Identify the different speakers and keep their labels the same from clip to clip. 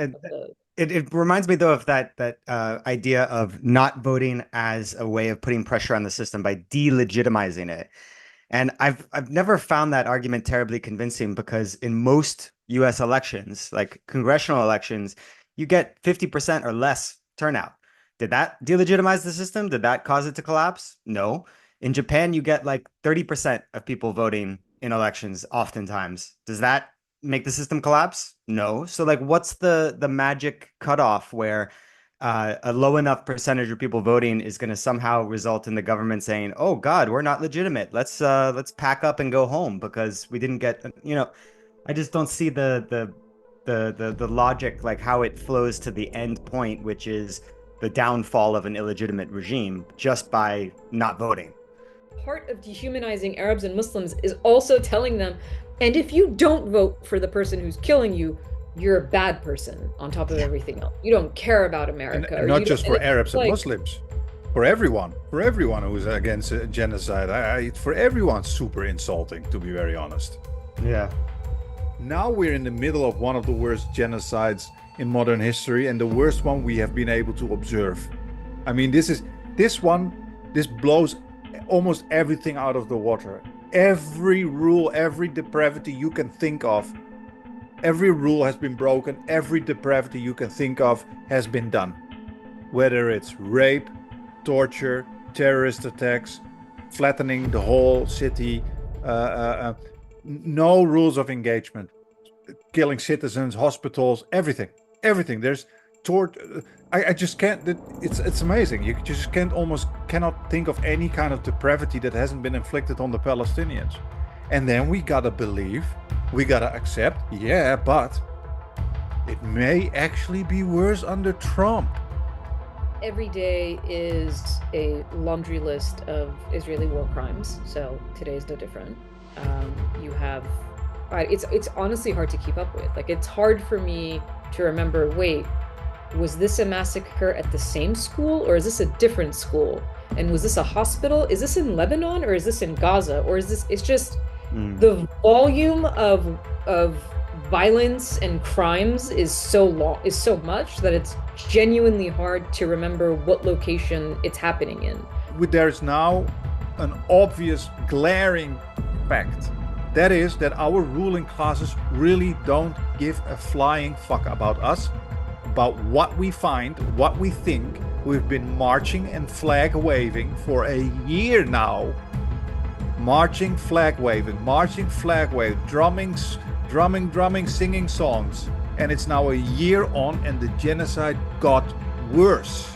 Speaker 1: And
Speaker 2: the
Speaker 1: it reminds me though of that idea of not voting as a way of putting pressure on the system by delegitimizing it. And I've never found that argument terribly convincing because in most US elections, like congressional elections, you get 50% or less turnout. Did that delegitimize the system? Did that cause it to collapse? No. In Japan, you get like 30% of people voting in elections oftentimes. Does that make the system collapse? No. So like what's the magic cutoff where a low enough percentage of people voting is going to somehow result in the government saying, "Oh God, we're not legitimate. Let's pack up and go home because we didn't get." I just don't see the logic, like how it flows to the end point, which is the downfall of an illegitimate regime just by not voting.
Speaker 2: part of dehumanizing Arabs and Muslims is also telling them, and if you don't vote for the person who's killing you, you're a bad person on top of
Speaker 1: Yeah.
Speaker 2: everything else. You don't care about
Speaker 3: And,
Speaker 2: America,
Speaker 3: and
Speaker 2: or
Speaker 3: not
Speaker 2: you don't,
Speaker 3: just
Speaker 2: and
Speaker 3: for
Speaker 2: it's
Speaker 3: Arabs and
Speaker 2: like,
Speaker 3: Muslims, for everyone who's against genocide. For everyone, super insulting, to be very honest.
Speaker 1: Yeah.
Speaker 3: Now we're in the middle of one of the worst genocides in modern history, and the worst one we have been able to observe. I mean, this blows almost everything out of the water. Every rule, every depravity you can think of, every rule has been broken. Every depravity you can think of has been done. Whether it's rape, torture, terrorist attacks, flattening the whole city, no rules of engagement, killing citizens, hospitals, everything, everything. There's tort. I just can't. It's amazing. You just cannot think of any kind of depravity that hasn't been inflicted on the Palestinians. And then we gotta believe, we gotta accept. Yeah, but it may actually be worse under Trump.
Speaker 2: every day is a laundry list of Israeli war crimes. So today is no different. You have, it's honestly hard to keep up with. Like it's hard for me to remember. Wait, was this a massacre at the same school, or is this a different school? And was this a hospital? Is this in Lebanon, or is this in Gaza, or is this? It's just
Speaker 1: Mm.
Speaker 2: the volume of violence and crimes is so long, is so much that it's genuinely hard to remember what location it's happening in.
Speaker 3: There's now an obvious, glaring fact. That is that our ruling classes really don't give a flying fuck about us, about what we find, what we think. We've been marching and flag waving for a year now. Marching, flag waving, drumming, singing songs. And it's now a year on, and the genocide got worse.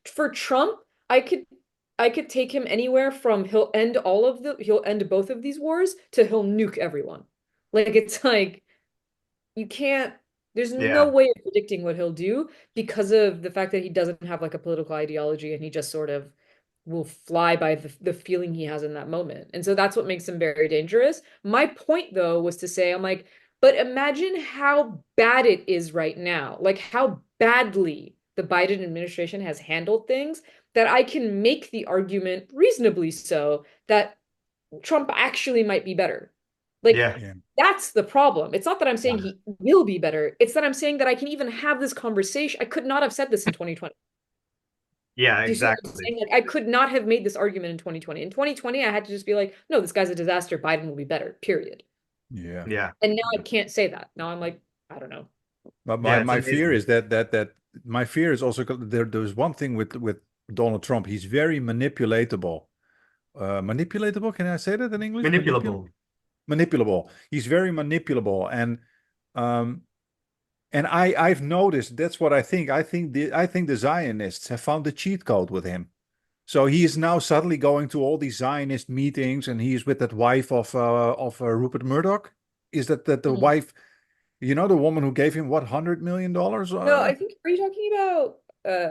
Speaker 2: For Trump, I could take him anywhere from he'll end both of these wars to he'll nuke everyone. Like it's like you can't, there's no
Speaker 1: Yeah.
Speaker 2: way of predicting what he'll do because of the fact that he doesn't have like a political ideology and he just sort of will fly by the feeling he has in that moment. And so that's what makes him very dangerous. My point though was to say, I'm like, but imagine how bad it is right now, like how badly the Biden administration has handled things, that I can make the argument reasonably so that Trump actually might be better. Like,
Speaker 1: Yeah.
Speaker 3: Yeah.
Speaker 2: that's the problem. It's not that I'm saying
Speaker 1: Yeah.
Speaker 2: he will be better. It's that I'm saying that I can even have this conversation. I could not have said this in 2020.
Speaker 1: Yeah,
Speaker 2: Do you see what I'm
Speaker 1: exactly.
Speaker 2: saying? Like, I could not have made this argument in 2020. In 2020, I had to just be like, no, this guy's a disaster. Biden will be better, period.
Speaker 3: Yeah.
Speaker 1: Yeah.
Speaker 2: And now I can't say that. Now I'm like, I don't know.
Speaker 3: But my
Speaker 1: Yeah, it's
Speaker 3: my fear
Speaker 1: amazing.
Speaker 3: is that my fear is also there's one thing with Donald Trump. He's very manipulatable. Manipulatable, can I say that in English?
Speaker 1: Manipulable.
Speaker 3: Manipulable. He's very manipulable, um and I've noticed that's what I think. I think the Zionists have found the cheat code with him. So he is now suddenly going to all these Zionist meetings, and he's with that wife of Rupert Murdoch. Is that the
Speaker 2: Mhm.
Speaker 3: wife? You know, the woman who gave him what, $100 million?
Speaker 2: No, I think, are you talking about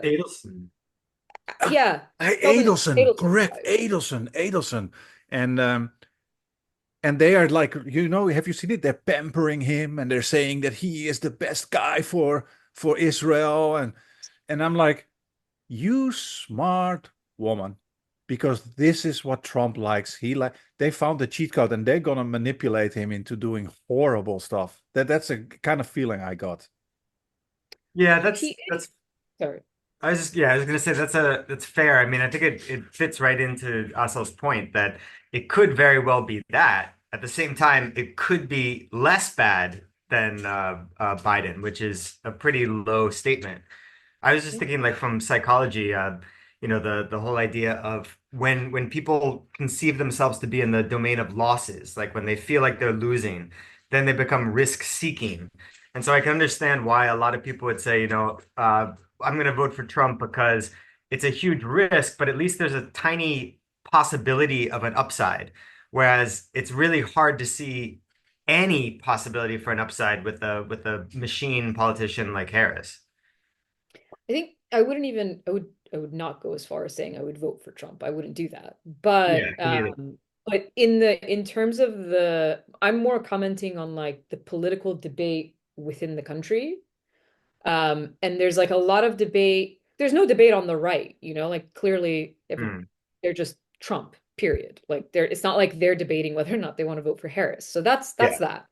Speaker 1: Adelson.
Speaker 2: yeah, Sheldon
Speaker 3: Adelson,
Speaker 2: Adelson's
Speaker 3: correct.
Speaker 2: wife.
Speaker 3: Adelson. And they are like, have you seen it? They're pampering him, and they're saying that he is the best guy for Israel. And I'm like, you smart woman, because this is what Trump likes. They found the cheat code and they're gonna manipulate him into doing horrible stuff. That's a kind of feeling I got.
Speaker 1: Yeah,
Speaker 2: He
Speaker 1: that's
Speaker 2: sorry.
Speaker 1: I was gonna say that's fair. I mean, I think it fits right into Assel's point that it could very well be that. At the same time, it could be less bad than Biden, which is a pretty low statement. I was just thinking, like from psychology, the whole idea of when people conceive themselves to be in the domain of losses, like when they feel like they're losing, then they become risk seeking. And so I can understand why a lot of people would say, I'm going to vote for Trump because it's a huge risk, but at least there's a tiny possibility of an upside. Whereas it's really hard to see any possibility for an upside with a machine politician like Harris.
Speaker 2: I think I would not go as far as saying I would vote for Trump. I wouldn't do that.
Speaker 1: Yeah, me neither.
Speaker 2: But in terms of I'm more commenting on like the political debate within the country. And there's like a lot of debate. There's no debate on the right, like clearly
Speaker 1: Hmm.
Speaker 2: they're just Trump, period. Like it's not like they're debating whether or not they want to vote for Harris. So that's
Speaker 1: Yeah.
Speaker 2: that.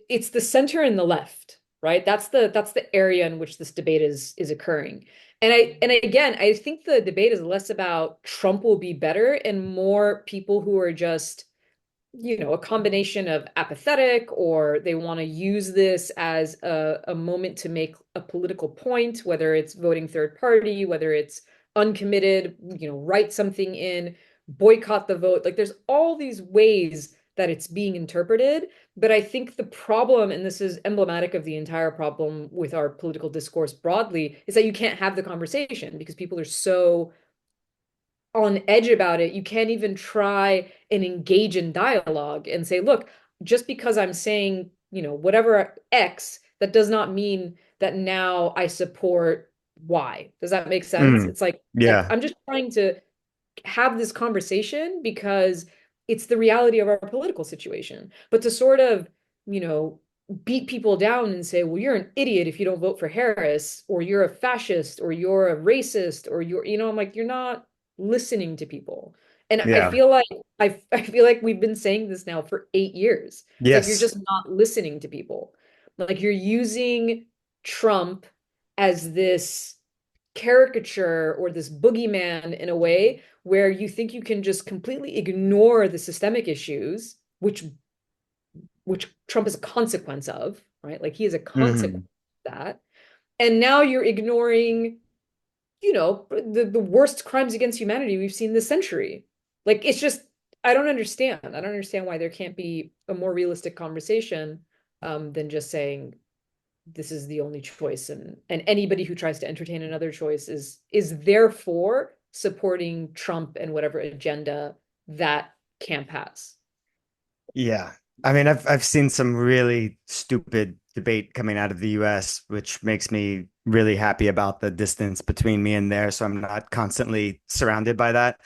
Speaker 2: It's the center and the left, right? That's the area in which this debate is occurring. And again, I think the debate is less about Trump will be better and more people who are just, a combination of apathetic or they want to use this as a moment to make a political point, whether it's voting third party, whether it's uncommitted, write something in, boycott the vote. Like there's all these ways that it's being interpreted. But I think the problem, and this is emblematic of the entire problem with our political discourse broadly, is that you can't have the conversation because people are so on edge about it. You can't even try and engage in dialogue and say, look, just because I'm saying, whatever X, that does not mean that now I support Y. Does that make sense?
Speaker 1: Mm.
Speaker 2: It's like
Speaker 1: Yeah.
Speaker 2: I'm just trying to have this conversation because it's the reality of our political situation. But to sort of, you know, beat people down and say, well, you're an idiot if you don't vote for Harris, or you're a fascist, or you're a racist, or I'm like, you're not listening to people. And I
Speaker 1: Yeah.
Speaker 2: feel like I feel like we've been saying this now for 8 years. It's like you're
Speaker 1: Yes.
Speaker 2: just not listening to people. Like you're using Trump as this caricature or this boogeyman in a way where you think you can just completely ignore the systemic issues, which Trump is a consequence of, right? Like he is a consequence
Speaker 1: Hmm.
Speaker 2: of that. And now you're ignoring, the worst crimes against humanity we've seen this century. Like it's just, I don't understand. I don't understand why there can't be a more realistic conversation than just saying this is the only choice, and anybody who tries to entertain another choice is therefore supporting Trump and whatever agenda that camp has.
Speaker 1: Yeah. I mean, I've seen some really stupid debate coming out of the US, which makes me really happy about the distance between me and there, so I'm not constantly surrounded by that.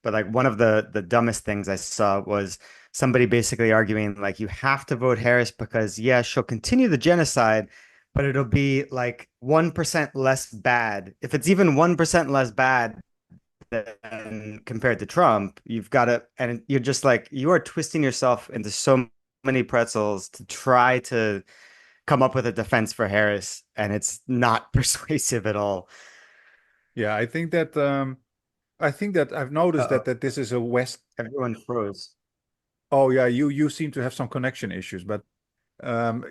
Speaker 1: But like one of the dumbest things I saw was somebody basically arguing like you have to vote Harris because yeah, she'll continue the genocide, but it'll be like 1% less bad. If it's even 1% less bad than compared to Trump, you've got to, and you're just like you are twisting yourself into so many pretzels to try to come up with a defense for Harris, and it's not persuasive at all.
Speaker 3: Yeah, I think that I've noticed that
Speaker 1: Uh-oh,
Speaker 3: this is a West.
Speaker 1: everyone froze.
Speaker 3: Oh yeah, you seem to have some connection issues, but um,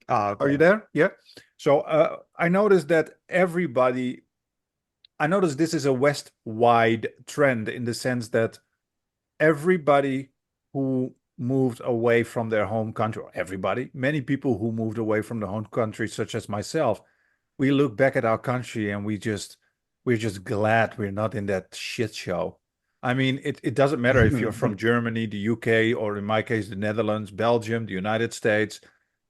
Speaker 1: Oh,
Speaker 3: are you
Speaker 1: okay.
Speaker 3: there? Yeah. So I noticed this is a West-wide trend in the sense that everybody who moved away from their home country, or everybody, many people who moved away from their home country, such as myself, we look back at our country and we're just glad we're not in that shit show. I mean, it doesn't matter if you're from Germany, the UK, or in my case, the Netherlands, Belgium, the United States.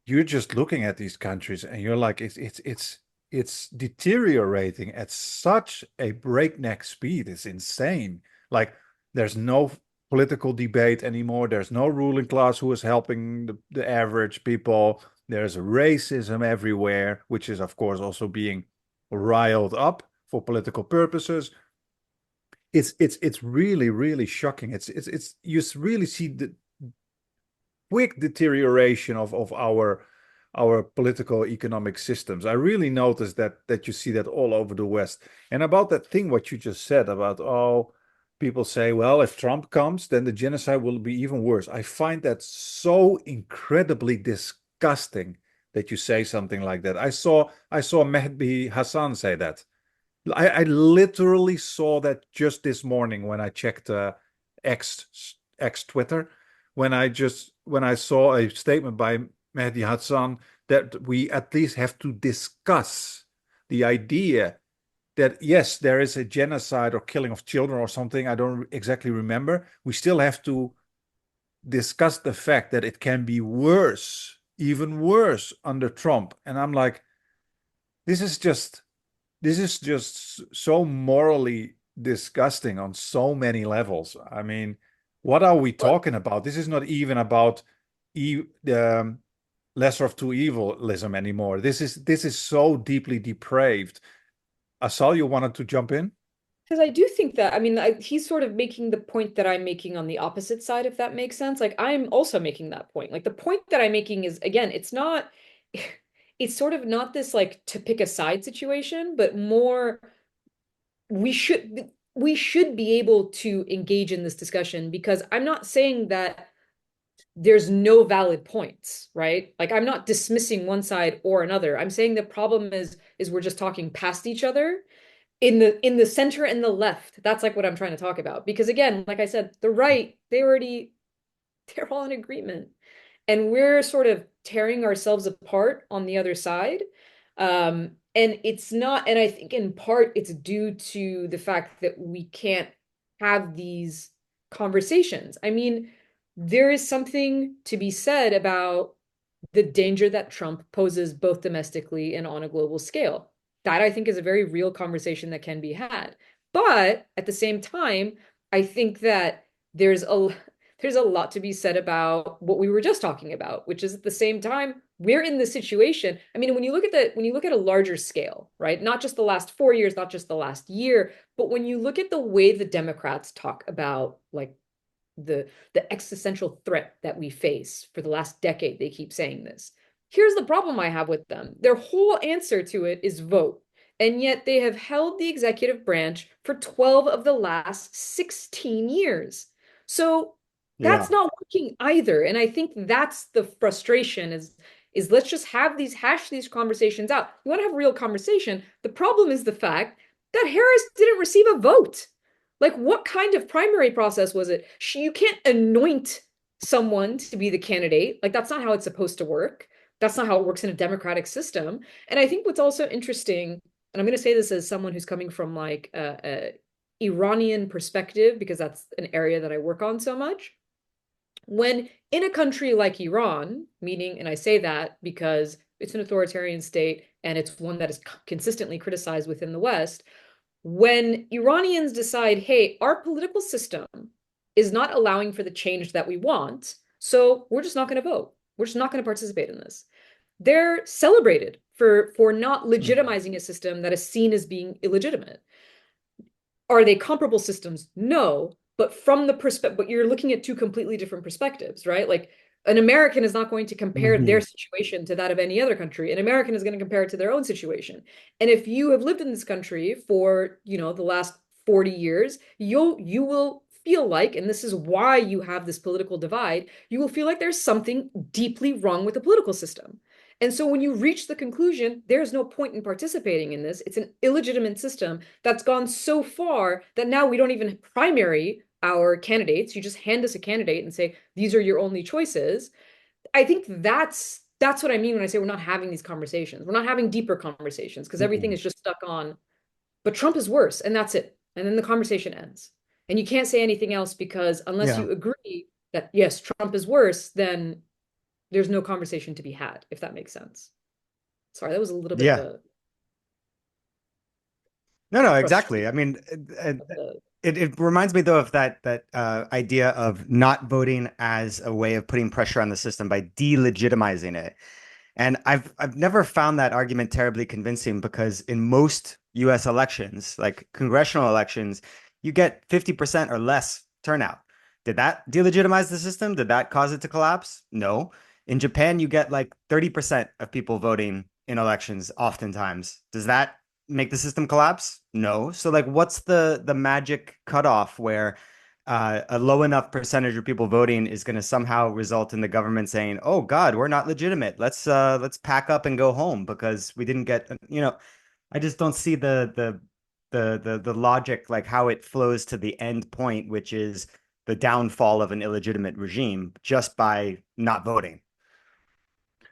Speaker 3: You're just looking at these countries and you're like, it's deteriorating at such a breakneck speed. It's insane. Like there's no political debate anymore. There's no ruling class who is helping the average people. There's racism everywhere, which is, of course, also being riled up for political purposes. it's really, really shocking. It's you really see the quick deterioration of our political economic systems. I really noticed that you see that all over the West. And about that thing what you just said about, oh, people say, well, if Trump comes, then the genocide will be even worse. I find that so incredibly disgusting that you say something like that. I saw Mehdi Hassan say that. I literally saw that just this morning when I checked X X Twitter, when I saw a statement by Mehdi Hassan that we at least have to discuss the idea that yes, there is a genocide or killing of children or something. I don't exactly remember. We still have to discuss the fact that it can be worse, even worse under Trump. And I'm like, this is just this is just so morally disgusting on so many levels. I mean, what are we talking about? This is not even about the lesser of two evilism anymore. This is so deeply depraved. Asal, you wanted to jump in?
Speaker 2: Because I do think that, I mean, he's sort of making the point that I'm making on the opposite side, if that makes sense. Like, I'm also making that point. Like, the point that I'm making is, again, it's not, it's sort of not this like to pick a side situation, but more we should be able to engage in this discussion because I'm not saying that there's no valid points, right? Like I'm not dismissing one side or another. I'm saying the problem is we're just talking past each other in the center and the left. That's like what I'm trying to talk about. Because again, like I said, the right, they're all in agreement. And we're sort of tearing ourselves apart on the other side. And it's not, and I think in part it's due to the fact that we can't have these conversations. I mean, there is something to be said about the danger that Trump poses both domestically and on a global scale. That I think is a very real conversation that can be had. But at the same time, I think that there's a there's a lot to be said about what we were just talking about, which is at the same time, we're in this situation. I mean, when you look at a larger scale, right? Not just the last 4 years, not just the last year, but when you look at the way the Democrats talk about like the existential threat that we face for the last decade, they keep saying this. Here's the problem I have with them. Their whole answer to it is vote. And yet they have held the executive branch for 12 of the last 16 years. So that's
Speaker 1: Yeah.
Speaker 2: not working either. And I think that's the frustration is let's just have these hash these conversations out. You want to have a real conversation. The problem is the fact that Harris didn't receive a vote. Like, what kind of primary process was it? You can't anoint someone to be the candidate. Like, that's not how it's supposed to work. That's not how it works in a democratic system. And I think what's also interesting, and I'm going to say this as someone who's coming from like a Iranian perspective, because that's an area that I work on so much. When in a country like Iran, meaning, and I say that because it's an authoritarian state and it's one that is consistently criticized within the West, when Iranians decide, hey, our political system is not allowing for the change that we want, so we're just not going to vote. We're just not going to participate in this. They're celebrated for not legitimizing a system that is seen as being illegitimate. Are they comparable systems? No, but from the perspective, but you're looking at two completely different perspectives, right? Like an American is not going to compare their
Speaker 1: Mhm.
Speaker 2: situation to that of any other country. An American is going to compare it to their own situation. And if you have lived in this country for, the last 40 years, you will feel like, and this is why you have this political divide, you will feel like there's something deeply wrong with the political system. And so when you reach the conclusion, there's no point in participating in this. It's an illegitimate system that's gone so far that now we don't even primary our candidates. You just hand us a candidate and say, these are your only choices. I think that's what I mean when I say we're not having these conversations. We're not having deeper conversations because everything
Speaker 1: Mhm.
Speaker 2: is just stuck on, but Trump is worse, and that's it. And then the conversation ends. And you can't say anything else because unless
Speaker 1: Yeah.
Speaker 2: you agree that yes, Trump is worse, then there's no conversation to be had, if that makes sense. Sorry, that was a little bit of
Speaker 1: Yeah.
Speaker 2: a
Speaker 1: No, no,
Speaker 2: frustration
Speaker 1: exactly. I mean,
Speaker 2: of the
Speaker 1: it reminds me though of that idea of not voting as a way of putting pressure on the system by delegitimizing it. And I've never found that argument terribly convincing because in most US elections, like congressional elections, you get 50% or less turnout. Did that delegitimize the system? Did that cause it to collapse? No. In Japan, you get like 30% of people voting in elections oftentimes. Does that make the system collapse? No. So like what's the magic cutoff where a low enough percentage of people voting is going to somehow result in the government saying, "Oh God, we're not legitimate. Let's pack up and go home because we didn't get." I just don't see the logic, like how it flows to the end point, which is the downfall of an illegitimate regime just by not voting.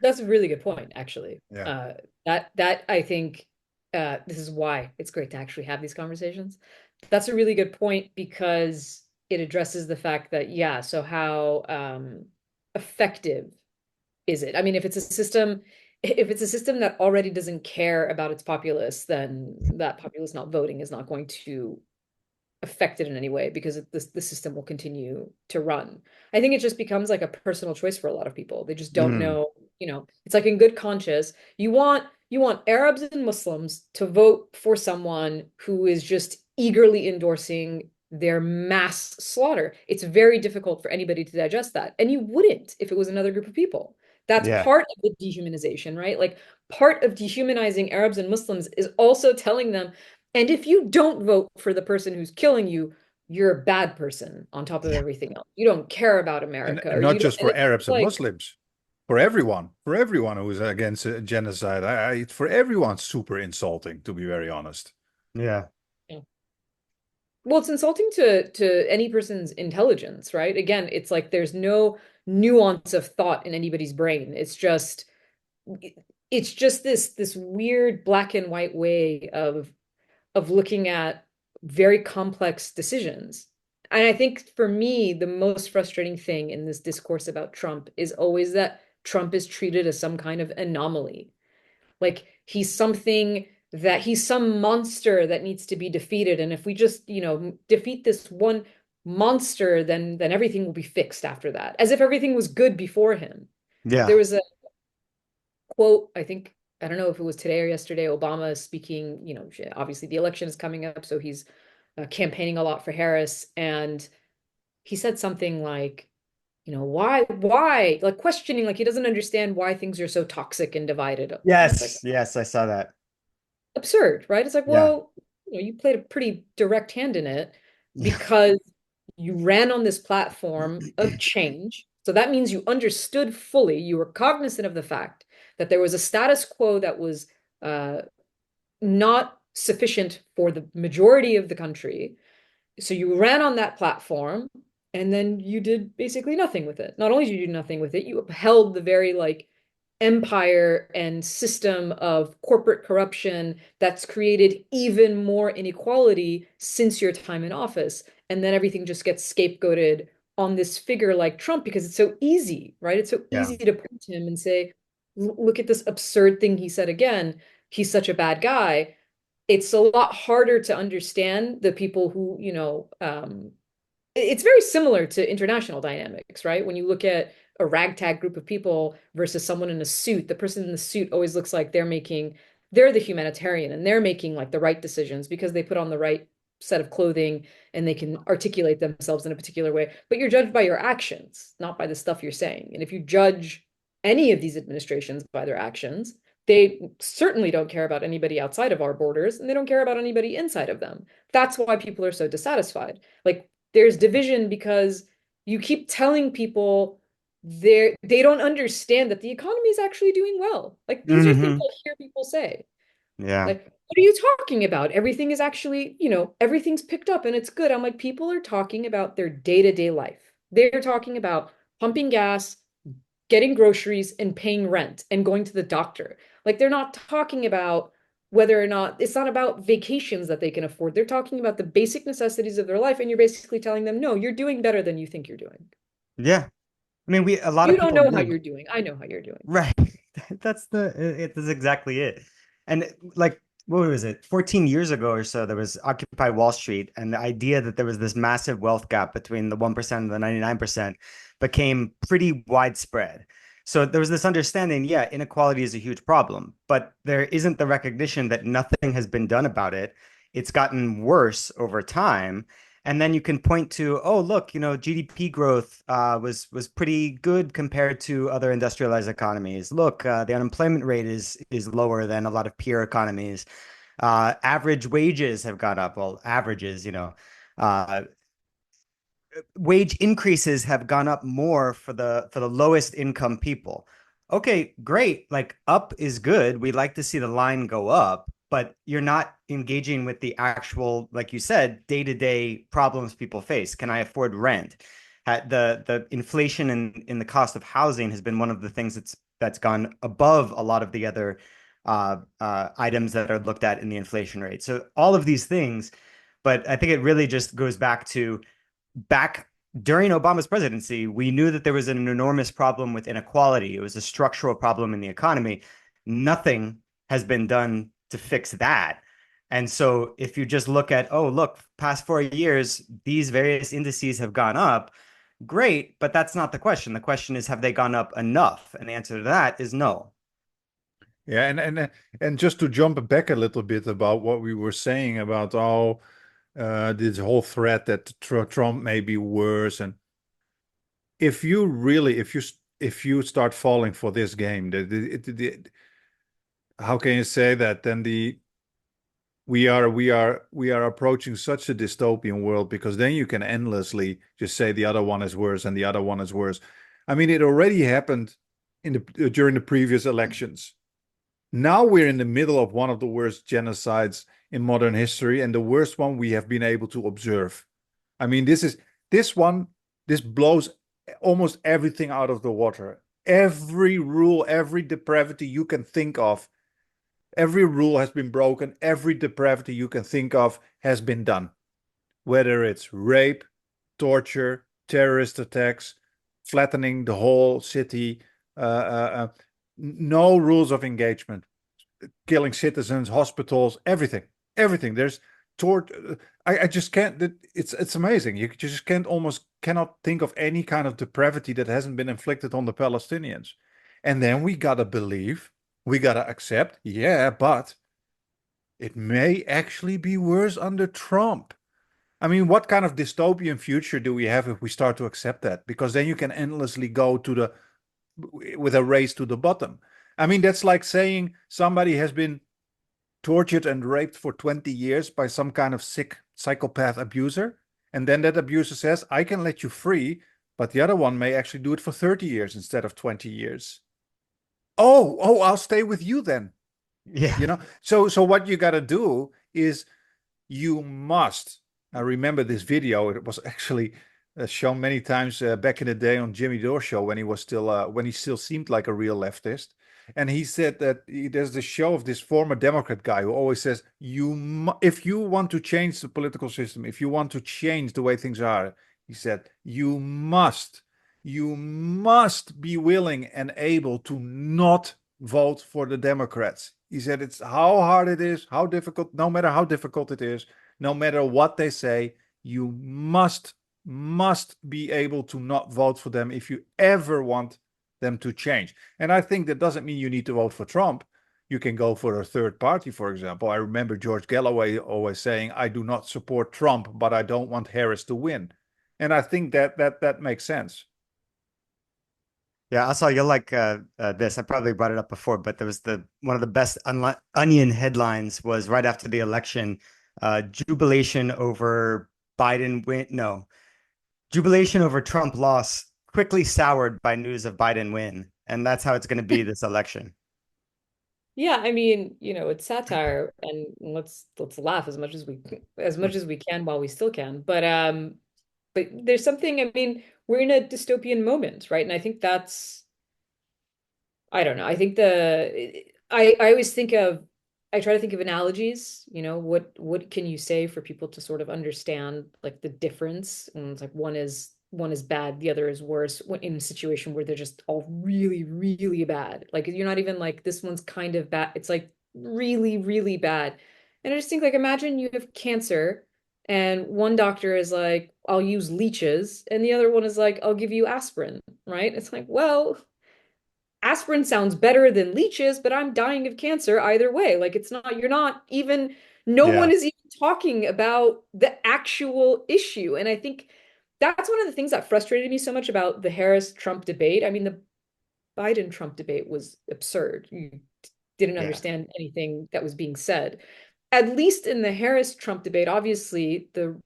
Speaker 2: That's a really good point, actually.
Speaker 3: Yeah.
Speaker 2: That I think this is why it's great to actually have these conversations. That's a really good point because it addresses the fact that, yeah, so how effective is it? I mean, if it's a system that already doesn't care about its populace, then that populace not voting is not going to affect it in any way because the system will continue to run. I think it just becomes like a personal choice for a lot of people. They just don't
Speaker 1: Mm,
Speaker 2: know, it's like in good conscience, you want Arabs and Muslims to vote for someone who is just eagerly endorsing their mass slaughter. It's very difficult for anybody to digest that. And you wouldn't if it was another group of people. That's
Speaker 1: yeah,
Speaker 2: part of the dehumanization, right? Like part of dehumanizing Arabs and Muslims is also telling them, and if you don't vote for the person who's killing you, you're a bad person on top of
Speaker 1: yeah,
Speaker 2: everything else. You don't care about
Speaker 3: And,
Speaker 2: America,
Speaker 3: and
Speaker 2: or
Speaker 3: not
Speaker 2: you don't,
Speaker 3: just
Speaker 2: and
Speaker 3: for
Speaker 2: it's
Speaker 3: Arabs and
Speaker 2: like,
Speaker 3: Muslims, for everyone who is against genocide. For everyone, super insulting, to be very honest.
Speaker 1: yeah,
Speaker 2: yeah. Well, it's insulting to any person's intelligence, right? Again, it's like there's no nuance of thought in anybody's brain. It's just this weird black and white way of looking at very complex decisions. And I think for me, the most frustrating thing in this discourse about Trump is always that Trump is treated as some kind of anomaly. Like he's some monster that needs to be defeated. And if we just, defeat this one monster, then everything will be fixed after that. As if everything was good before him. There
Speaker 1: yeah.
Speaker 2: was a quote, I don't know if it was today or yesterday, Obama speaking, obviously the election is coming up, so he's campaigning a lot for Harris. And he said something like, why, like questioning, like he doesn't understand why things are so toxic and divided. And it's like
Speaker 1: Yes, yes, I saw that.
Speaker 2: absurd, right? It's like,
Speaker 1: Yeah,
Speaker 2: well, you played a pretty direct hand in it
Speaker 1: yeah,
Speaker 2: because you ran on this platform of change. So that means you understood fully, you were cognizant of the fact that there was a status quo that was uh, not sufficient for the majority of the country. So you ran on that platform and then you did basically nothing with it. Not only did you do nothing with it, you upheld the very like empire and system of corporate corruption that's created even more inequality since your time in office. And then everything just gets scapegoated on this figure like Trump because it's so easy, right? It's so
Speaker 1: yeah,
Speaker 2: easy to point to him and say, look at this absurd thing he said again. He's such a bad guy. It's a lot harder to understand the people who, it's very similar to international dynamics, right? When you look at a ragtag group of people versus someone in a suit, the person in the suit always looks like they're the humanitarian and they're making like the right decisions because they put on the right set of clothing and they can articulate themselves in a particular way. But you're judged by your actions, not by the stuff you're saying. And if you judge any of these administrations by their actions, they certainly don't care about anybody outside of our borders and they don't care about anybody inside of them. That's why people are so dissatisfied. Like there's division because you keep telling people they don't understand that the economy is actually doing well. Like these are things
Speaker 1: hmm
Speaker 2: I hear people say.
Speaker 1: yeah,
Speaker 2: Like, what are you talking about? Everything is actually, everything's picked up and it's good. I'm like, people are talking about their day-to-day life. They're talking about pumping gas, getting groceries, and paying rent and going to the doctor. Like they're not talking about whether or not it's not about vacations that they can afford. They're talking about the basic necessities of their life. And you're basically telling them, no, you're doing better than you think you're doing.
Speaker 1: yeah. I mean, a lot
Speaker 2: You
Speaker 1: of
Speaker 2: don't
Speaker 1: people
Speaker 2: know how
Speaker 1: live.
Speaker 2: you're doing. I know how you're doing.
Speaker 1: Right. That's exactly it. And like, what was it? 14 years ago or so, there was Occupy Wall Street, and the idea that there was this massive wealth gap between the 1% and the 99% became pretty widespread. So there was this understanding, yeah, inequality is a huge problem, but there isn't the recognition that nothing has been done about it. it's gotten worse over time. And then you can point to, oh, look, GDP growth was pretty good compared to other industrialized economies. Look, the unemployment rate is lower than a lot of peer economies. Average wages have gone up. Well, averages, uh, wage increases have gone up more for the lowest income people. Okay, great. Like up is good. We like to see the line go up, but you're not engaging with the actual, like you said, day-to-day problems people face. Can I afford rent? The inflation in the cost of housing has been one of the things that's gone above a lot of the other items that are looked at in the inflation rate. So all of these things, but I think it really just goes back during Obama's presidency, we knew that there was an enormous problem with inequality. It was a structural problem in the economy. Nothing has been done to fix that. And so if you just look at, oh, look, past 4 years, these various indices have gone up, great, but that's not the question. The question is, have they gone up enough? And the answer to that is no.
Speaker 3: Yeah, and just to jump back a little bit about what we were saying about this whole threat that Trump may be worse, and if you really if you start falling for this game, how can you say that? Then we are approaching such a dystopian world, because then you can endlessly just say the other one is worse and the other one is worse. I mean, it already happened during the previous elections. Now we're in the middle of one of the worst genocides in modern history, and the worst one we have been able to observe. I mean, this one, this blows almost everything out of the water. Every rule, every depravity you can think of, every rule has been broken. Every depravity you can think of has been done. Whether it's rape, torture, terrorist attacks, flattening the whole city, no rules of engagement, killing citizens, hospitals, everything. There's tort. I just can't. It's amazing. You just cannot think of any kind of depravity that hasn't been inflicted on the Palestinians. And then we gotta believe, we gotta accept. Yeah, but it may actually be worse under Trump. I mean, what kind of dystopian future do we have if we start to accept that? Because then you can endlessly go to the with a race to the bottom. I mean, that's like saying somebody has been tortured and raped for 20 years by some kind of sick psychopath abuser. And then that abuser says, I can let you free, but the other one may actually do it for 30 years instead of 20 years. Oh, I'll stay with you then.
Speaker 1: Yeah.
Speaker 3: So what you got to do is you must. I remember this video. It was actually shown many times back in the day on Jimmy Dore show when he still seemed like a real leftist. And he said that there's the show of this former Democrat guy who always says, if you want to change the political system, if you want to change the way things are, he said, you must be willing and able to not vote for the Democrats. He said it's how hard it is, how difficult, no matter how difficult it is, no matter what they say, you must be able to not vote for them if you ever want them to change. And I think that doesn't mean you need to vote for Trump. You can go for a third party, for example. I remember George Galloway always saying, I do not support Trump, but I don't want Harris to win. And I think that makes sense.
Speaker 1: Yeah, Assal, you'll like this. I probably brought it up before, but there was the one of the best Onion headlines was right after the election, jubilation over Biden win. No, jubilation over Trump loss quickly soured by news of Biden win, and that's how it's going to be this election.
Speaker 2: Yeah, I mean, it's satire, and let's laugh as much as we can while we still can. But there's something, I mean, we're in a dystopian moment, right? And I think that's, I don't know. I think I always I try to think of analogies, what can you say for people to sort of understand like the difference? And it's like one is bad, the other is worse in a situation where they're just all really, really bad. Like you're not even like this one's kind of bad. It's like really, really bad. And I just think like imagine you have cancer and one doctor is like, I'll use leeches, and the other one is like, I'll give you aspirin, right? It's like, well, aspirin sounds better than leeches, but I'm dying of cancer either way. Like it's not, you're not even, no one
Speaker 3: Yeah.
Speaker 2: is even talking about the actual issue. And I think that's one of the things that frustrated me so much about the Harris-Trump debate. I mean, the Biden-Trump debate was absurd. You didn't
Speaker 1: Yeah.
Speaker 2: understand anything that was being said. At least in the Harris-Trump debate, obviously the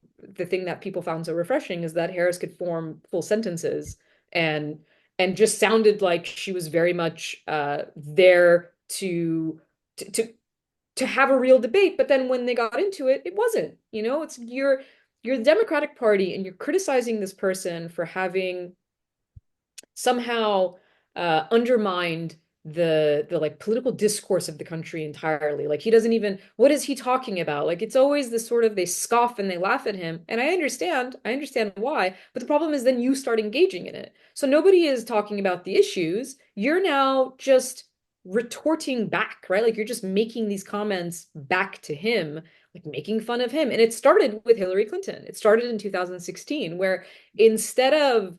Speaker 2: thing that people found so refreshing is that Harris could form full sentences and and just sounded like she was very much there to to to have a real debate. But then when they got into it, it wasn't. You know, it's you're the Democratic Party and you're criticizing this person for having somehow undermined the like political discourse of the country entirely. Like he doesn't even, what is he talking about? Like it's always this sort of, they scoff and they laugh at him. And I understand why, but the problem is then you start engaging in it. So nobody is talking about the issues. You're now just retorting back, right? Like you're just making these comments back to him, like making fun of him. And it started with Hillary Clinton. It started in 2016, where instead of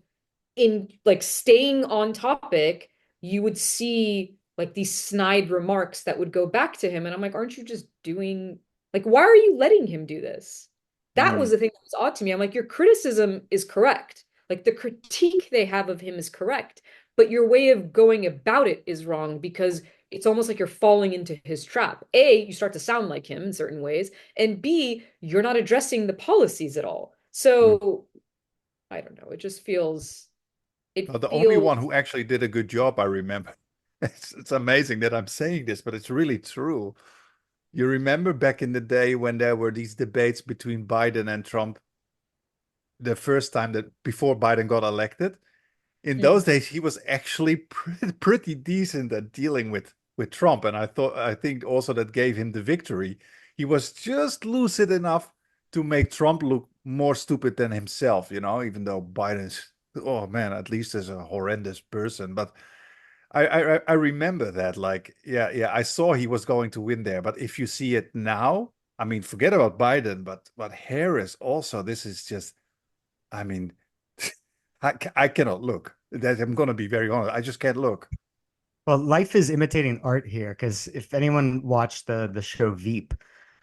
Speaker 2: in like staying on topic, you would see like these snide remarks that would go back to him. And I'm like, aren't you just doing like, why are you letting him do this? That was
Speaker 1: Mm.
Speaker 2: the thing that was odd to me. I'm like, your criticism is correct. Like the critique they have of him is correct, but your way of going about it is wrong because it's almost like you're falling into his trap. A, you start to sound like him in certain ways, and B, you're not addressing the policies at all.
Speaker 1: Mm.
Speaker 2: So I don't know. It just feels it
Speaker 3: The only
Speaker 2: feels
Speaker 3: one who actually did a good job, I remember. It's amazing that I'm saying this, but it's really true. You remember back in the day when there were these debates between Biden and Trump, the first time that before Biden got elected? In those
Speaker 2: mm,
Speaker 3: days, he was actually pretty decent at dealing with Trump, and I think also that gave him the victory. He was just lucid enough to make Trump look more stupid than himself, even though Biden's, oh man, at least is a horrendous person. But I remember that, like, yeah, I saw he was going to win there. But if you see it now, I mean, forget about Biden, but Harris also, this is just, I mean, I cannot look. That I'm going to be very honest. I just can't look.
Speaker 1: Well, life is imitating art here because if anyone watched the show Veep,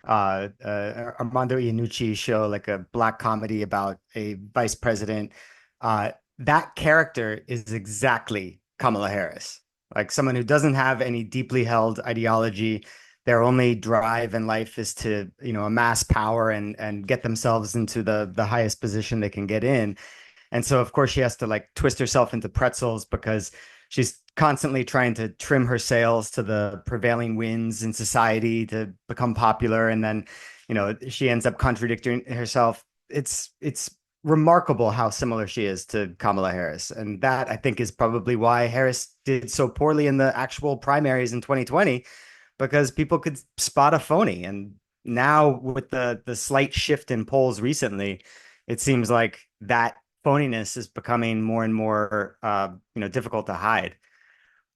Speaker 1: Armando Iannucci's show, like a black comedy about a vice president, that character is exactly Kamala Harris, like someone who doesn't have any deeply held ideology. Their only drive in life is to, amass power and get themselves into the highest position they can get in. And so, of course, she has to like twist herself into pretzels because she's constantly trying to trim her sails to the prevailing winds in society to become popular. And then, she ends up contradicting herself. It's remarkable how similar she is to Kamala Harris. And that I think is probably why Harris did so poorly in the actual primaries in 2020, because people could spot a phony. And now with the slight shift in polls recently, it seems like that phoniness is becoming more and more difficult to hide.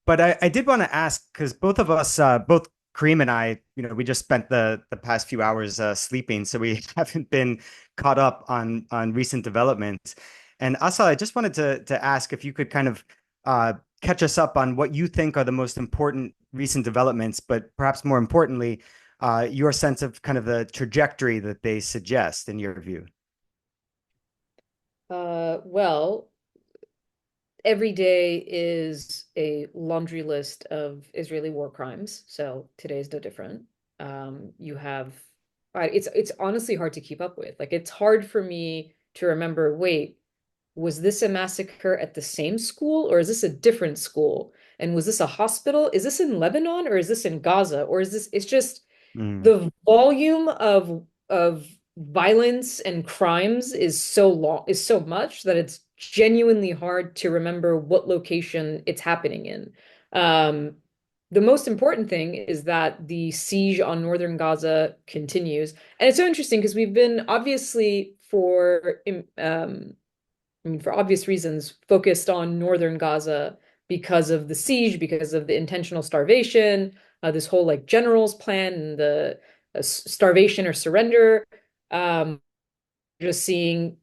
Speaker 1: But I did want to ask, because both of us, both Kareem and I, we just spent the past few hours sleeping, so we haven't been caught up on recent developments. And Asa, I just wanted to ask if you could kind of catch us up on what you think are the most important recent developments, but perhaps more importantly, your sense of kind of the trajectory that they suggest in your view.
Speaker 2: well, every day is a laundry list of Israeli war crimes, so today is no different. You have it's honestly hard to keep up with. Like it's hard for me to remember, wait, was this a massacre at the same school or is this a different school? And was this a hospital? Is this in Lebanon or is this in Gaza? Or is this, it's just
Speaker 1: Mm.
Speaker 2: the volume of violence and crimes is so long, is so much that it's genuinely hard to remember what location it's happening in. Um, the most important thing is that the siege on northern Gaza continues. And it's so interesting because we've been obviously I mean, for obvious reasons, focused on northern Gaza because of the siege, because of the intentional starvation, this whole like general's plan and the starvation or surrender. Um, just seeing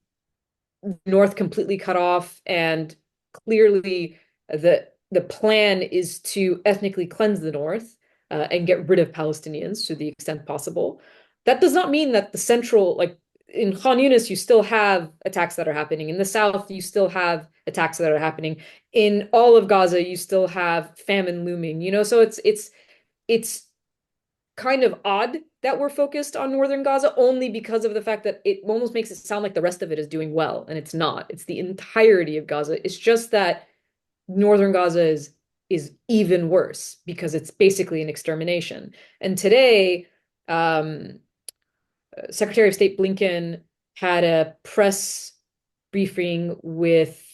Speaker 2: North completely cut off and clearly the the plan is to ethnically cleanse the north and get rid of Palestinians to the extent possible. That does not mean that the central, like in Khan Yunis, you still have attacks that are happening. In the south, you still have attacks that are happening. In all of Gaza, you still have famine looming. So it's kind of odd that we're focused on northern Gaza only because of the fact that it almost makes it sound like the rest of it is doing well, and it's not. It's the entirety of Gaza. It's just that northern Gaza is even worse because it's basically an extermination. And today, Secretary of State Blinken had a press briefing with,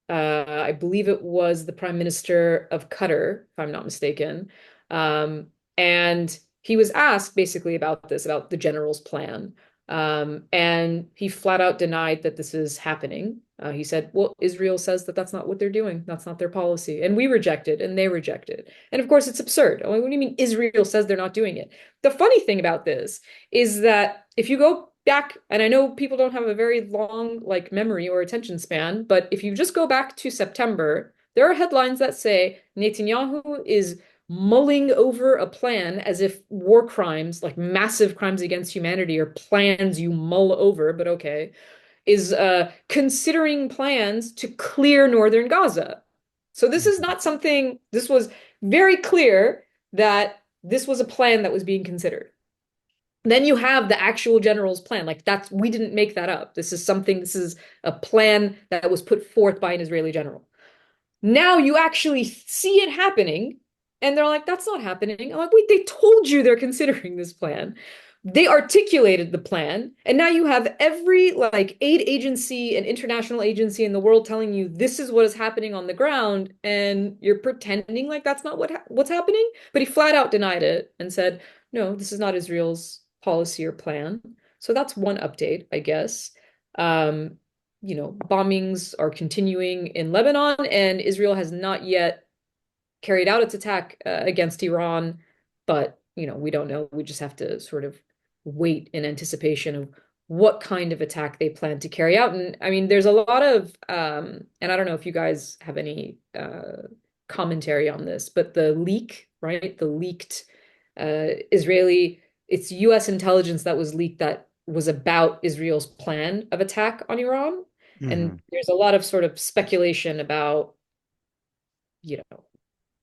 Speaker 2: I believe it was the Prime Minister of Qatar, if I'm not mistaken. And he was asked basically about this, about the general's plan. And he flat out denied that this is happening. He said, well, Israel says that that's not what they're doing. That's not their policy. And we reject it, and they reject it. And of course, it's absurd. What do you mean Israel says they're not doing it? The funny thing about this is that if you go back, and I know people don't have a very long memory or attention span, but if you just go back to September, there are headlines that say Netanyahu is mulling over a plan as if war crimes, like massive crimes against humanity, are plans you mull over, but okay, is considering plans to clear northern Gaza. So this is not something, this was very clear that this was a plan that was being considered. Then you have the actual general's plan. We didn't make that up. This is a plan that was put forth by an Israeli general. Now you actually see it happening, and they're like, that's not happening. I'm like, wait, they told you they're considering this plan. They articulated the plan, and now you have every aid agency and international agency in the world telling you this is what is happening on the ground, and you're pretending like that's not what's happening. But he flat out denied it and said, no, this is not Israel's policy or plan. So that's one update, I guess. Bombings are continuing in Lebanon, and Israel has not yet carried out its attack against Iran, but we don't know. We just have to sort of wait in anticipation of what kind of attack they plan to carry out. And I mean, there's a lot of, and I don't know if you guys have any commentary on this, but the leak, right? The leaked it's US intelligence that was leaked that was about Israel's plan of attack on Iran. And there's a lot of sort of speculation about,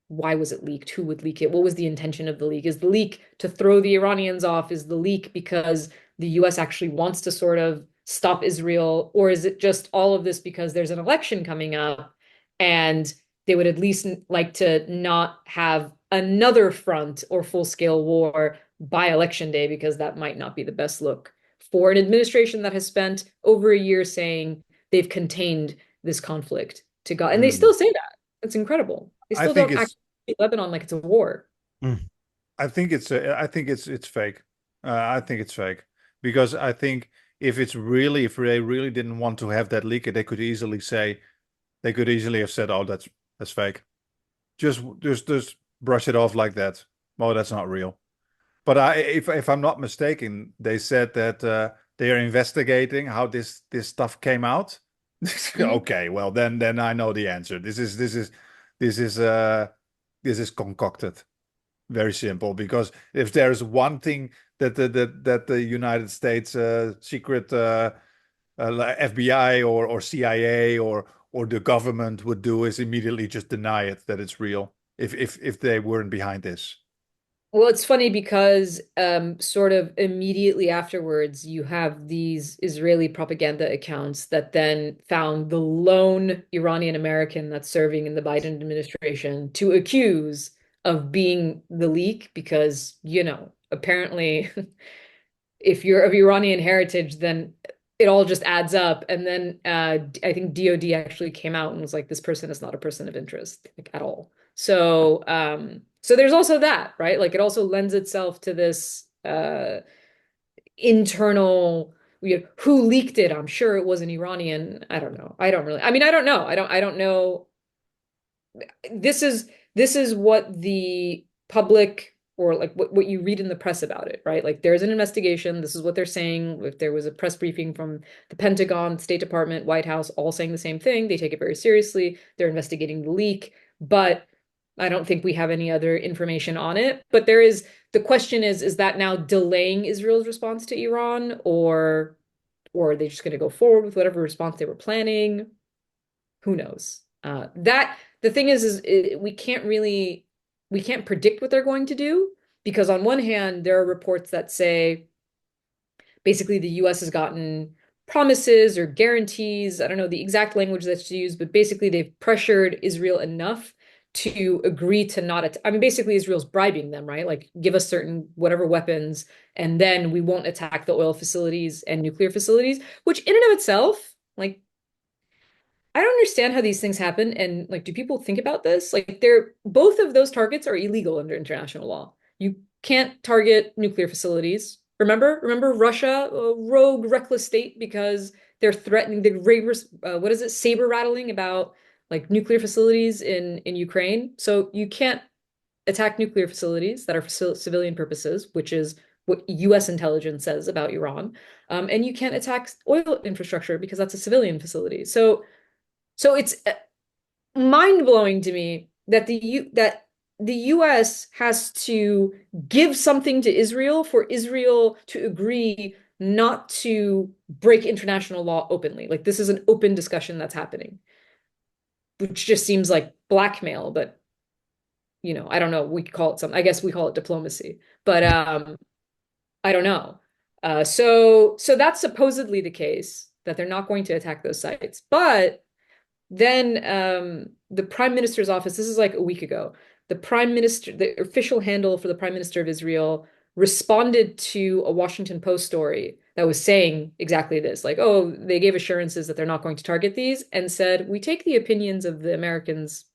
Speaker 2: why was it leaked? Who would leak it? What was the intention of the leak? Is the leak to throw the Iranians off? Is the leak because the US actually wants to sort of stop Israel? Or is it just all of this because there's an election coming up and they would at least like to not have another front or full-scale war by election day, because that might not be the best look for an administration that has spent over a year saying they've contained this conflict to God. And they still say that. It's incredible. They still don't actually treat Lebanon like it's a war.
Speaker 3: I think it's fake. I think it's fake because I think if they really didn't want to have that leak, they could easily have said, "Oh, that's fake." Just brush it off like that. Oh, that's not real. But if I'm not mistaken, they said that they are investigating how this stuff came out. Okay, well then I know the answer. This is concocted. Very simple. Because if there's one thing that the United States secret FBI or CIA or the government would do is immediately just deny it that it's real. If they weren't behind this.
Speaker 2: Well, it's funny because sort of immediately afterwards, you have these Israeli propaganda accounts that then found the lone Iranian American that's serving in the Biden administration to accuse of being the leak because, apparently if you're of Iranian heritage, then it all just adds up. And then I think DOD actually came out and was like, this person is not a person of interest at all. So there's also that, right? It also lends itself to this internal, who leaked it? I'm sure it was an Iranian. I don't know. I don't know. I don't know. This is what the public or what you read in the press about it, right? There's an investigation. This is what they're saying. If there was a press briefing from the Pentagon, State Department, White House, all saying the same thing, they take it very seriously. They're investigating the leak. but I don't think we have any other information on it. But the question is that now delaying Israel's response to Iran, or are they just going to go forward with whatever response they were planning? Who knows? That the thing is we can't predict what they're going to do, because on one hand, there are reports that say basically the US has gotten promises or guarantees. I don't know the exact language that's used, but basically they've pressured Israel enough to agree to not I mean, basically Israel's bribing them, right? Like, give us certain whatever weapons, and then we won't attack the oil facilities and nuclear facilities, which in and of itself, like, I don't understand how these things happen. And like, do people think about this? Like, they're both of those targets are illegal under international law. You can't target nuclear facilities. Remember Russia, a rogue, reckless state, because they're threatening the what is it, saber rattling about like nuclear facilities in Ukraine. So you can't attack nuclear facilities that are for civilian purposes, which is what US intelligence says about Iran. And you can't attack oil infrastructure because that's a civilian facility. So it's mind-blowing to me that the US has to give something to Israel for Israel to agree not to break international law openly. Like, this is an open discussion that's happening, which just seems like blackmail, but I don't know, we could call it something. I guess we call it diplomacy. But I don't know. So that's supposedly the case, that they're not going to attack those sites. But then the prime minister's office, this is like a week ago, the official handle for the prime minister of Israel responded to a Washington Post story that was saying exactly this, like, oh, they gave assurances that they're not going to target these, and said, we take the opinions of the Americans,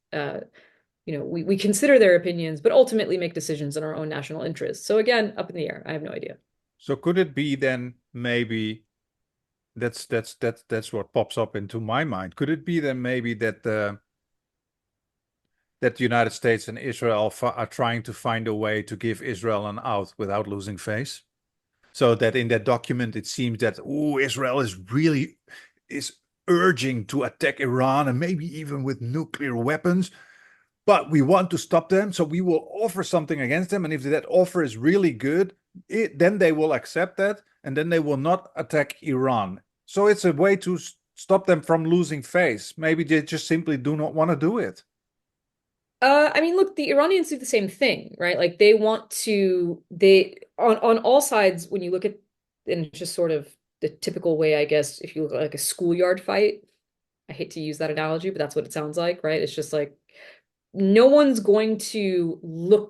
Speaker 2: we consider their opinions, but ultimately make decisions in our own national interests. So again, up in the air. I have no idea.
Speaker 3: So could it be then maybe that's what pops up into my mind. Could it be then maybe that the United States and Israel are trying to find a way to give Israel an out without losing face? So that in that document it seems that Israel is urging to attack Iran, and maybe even with nuclear weapons. But we want to stop them, so we will offer something against them. And if that offer is really good, then they will accept that, and then they will not attack Iran. So it's a way to stop them from losing face. Maybe they just simply do not want to do it.
Speaker 2: I mean, look, the Iranians do the same thing, right? Like, they on all sides, when you look at, and it's just sort of the typical way, I guess, if you look at like a schoolyard fight, I hate to use that analogy, but that's what it sounds like, right? It's just like no one's going to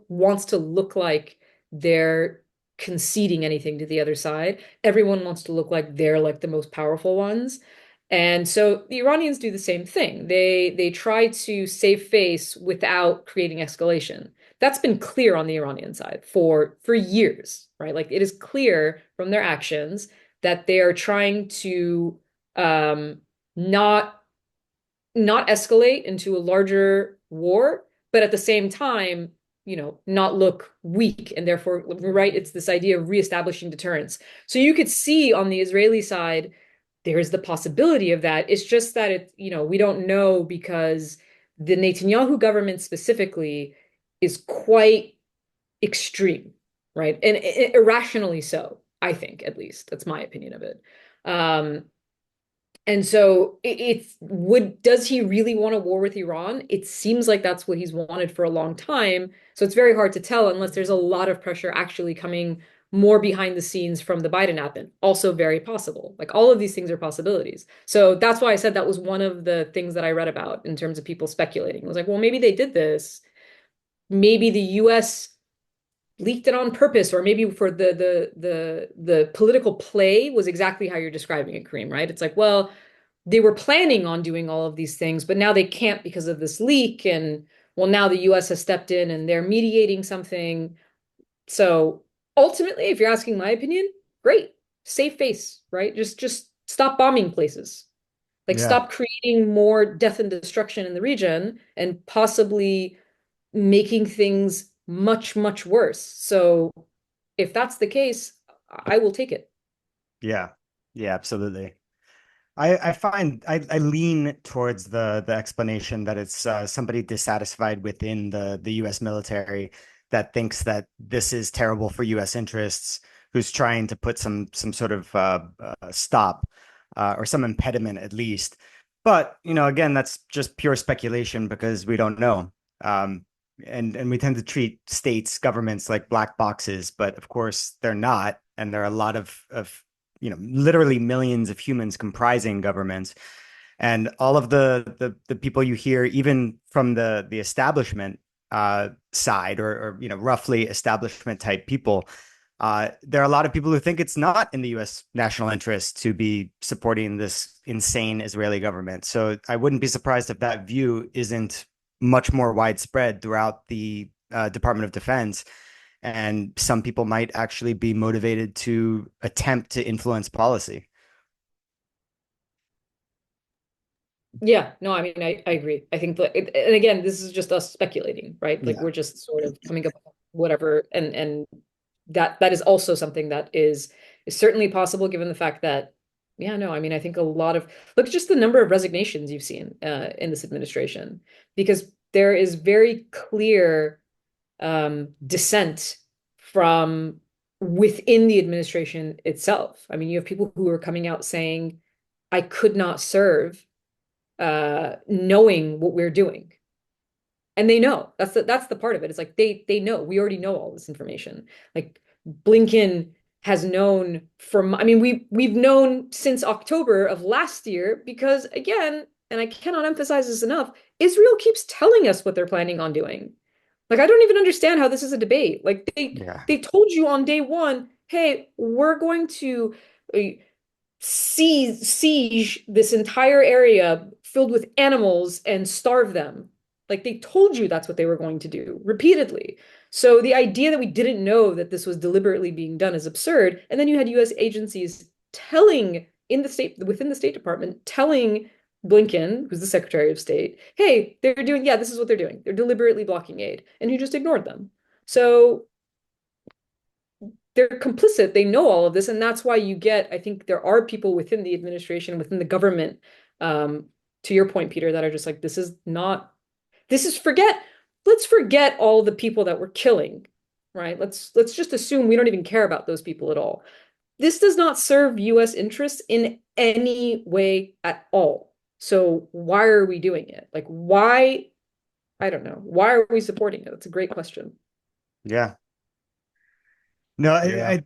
Speaker 2: wants to look like they're conceding anything to the other side. Everyone wants to look like they're like the most powerful ones. And so the Iranians do the same thing. They try to save face without creating escalation. That's been clear on the Iranian side for years, right? Like, it is clear from their actions that they are trying to not escalate into a larger war, but at the same time, not look weak. And therefore, right, it's this idea of reestablishing deterrence. So you could see on the Israeli side, there's the possibility of that. It's just that we don't know, because the Netanyahu government specifically is quite extreme, right? And irrationally so, I think, at least. That's my opinion of it. And so does he really want a war with Iran? It seems like that's what he's wanted for a long time. So it's very hard to tell unless there's a lot of pressure actually coming more behind the scenes from the Biden admin. Also very possible. Like, all of these things are possibilities. So that's why I said that was one of the things that I read about in terms of people speculating. It was like, well, maybe they did this. Maybe the US leaked it on purpose, or maybe for the political play was exactly how you're describing it, Kareem, right? It's like, well, they were planning on doing all of these things, but now they can't because of this leak. And well, now the US has stepped in and they're mediating something. So ultimately, if you're asking my opinion, great, save face, right? Just stop bombing places. Like,
Speaker 1: Yeah.
Speaker 2: stop creating more death and destruction in the region and possibly making things much, much worse. So if that's the case, I will take it.
Speaker 1: Yeah. Yeah, absolutely. I lean towards the explanation that it's somebody dissatisfied within the U.S. military that thinks that this is terrible for U.S. interests, who's trying to put some sort of stop or some impediment at least. But again, that's just pure speculation because we don't know. Um, and we tend to treat states, governments like black boxes, but of course they're not. And there are a lot of literally millions of humans comprising governments. And all of the people you hear, even from the establishment side or roughly establishment type people, there are a lot of people who think it's not in the U.S. national interest to be supporting this insane Israeli government. So I wouldn't be surprised if that view isn't much more widespread throughout the Department of Defense. And some people might actually be motivated to attempt to influence policy.
Speaker 2: Yeah, no, I mean, I agree. I think that, and again, this is just us speculating, right? Like
Speaker 1: Yeah.
Speaker 2: we're just sort of coming up with whatever, and that is also something that is certainly possible given the fact that, yeah, no, I mean, I think a lot of look at just the number of resignations you've seen in this administration, because there is very clear dissent from within the administration itself. I mean, you have people who are coming out saying, I could not serve knowing what we're doing. And they know. That's the part of it. It's like they know. We already know all this information. Like Blinken has known from I mean, we've known since October of last year because again, and I cannot emphasize this enough, Israel keeps telling us what they're planning on doing. Like I don't even understand how this is a debate. Like
Speaker 1: Yeah.
Speaker 2: they told you on day one, hey, we're going to uh, siege this entire area filled with animals and starve them. Like they told you that's what they were going to do repeatedly. So the idea that we didn't know that this was deliberately being done is absurd. And then you had US agencies telling within the State Department, telling Blinken, who's the Secretary of State, hey, they're doing, yeah, this is what they're doing. They're deliberately blocking aid. And he just ignored them. So they're complicit. They know all of this, and that's why you get. I think there are people within the administration, within the government, um, to your point, Peter, that are just like, this is not. This is forget. Let's forget all the people that we're killing, right? Let's just assume we don't even care about those people at all. This does not serve U.S. interests in any way at all. So why are we doing it? Like why? I don't know. Why are we supporting it? That's a great question.
Speaker 1: Yeah. No,
Speaker 3: Yeah.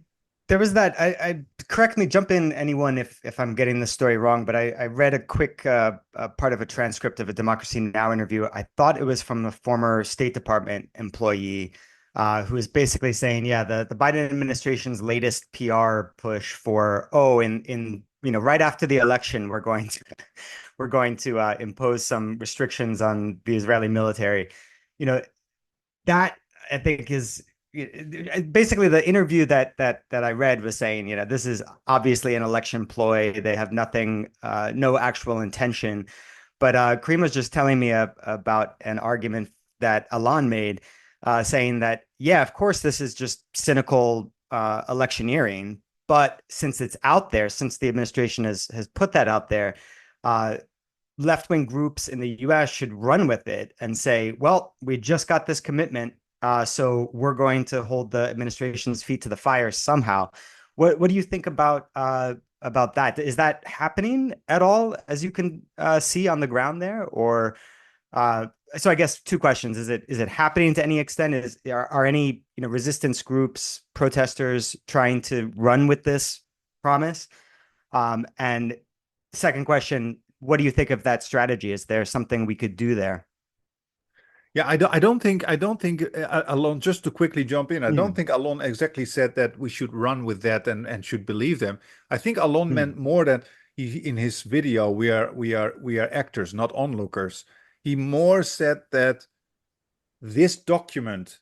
Speaker 1: there was that. I correct me, jump in anyone if I'm getting the story wrong, but I read a quick part of a transcript of a Democracy Now! Interview. I thought it was from a former State Department employee who was basically saying, yeah, the Biden administration's latest PR push for, oh, in right after the election, we're going to impose some restrictions on the Israeli military. You know, that I think is basically the interview that I read was saying, this is obviously an election ploy. They have nothing, no actual intention. But Kareem was just telling me about an argument that Alon made, saying that, yeah, of course, this is just cynical electioneering. But since it's out there, since the administration has put that out there, uh, left-wing groups in the US should run with it and say, well, we just got this commitment, so we're going to hold the administration's feet to the fire somehow. What do you think about that? Is that happening at all, as you can see on the ground there, or so I guess two questions: is it happening to any extent? Are any resistance groups, protesters trying to run with this promise? And second question, what do you think of that strategy? Is there something we could do there?
Speaker 3: Yeah, I don't think Alon, just to quickly jump in, I don't
Speaker 1: Mm,
Speaker 3: think Alon exactly said that we should run with that and should believe them. I think Alon
Speaker 1: mm,
Speaker 3: meant more that in his video, we are actors, not onlookers. He more said that this document,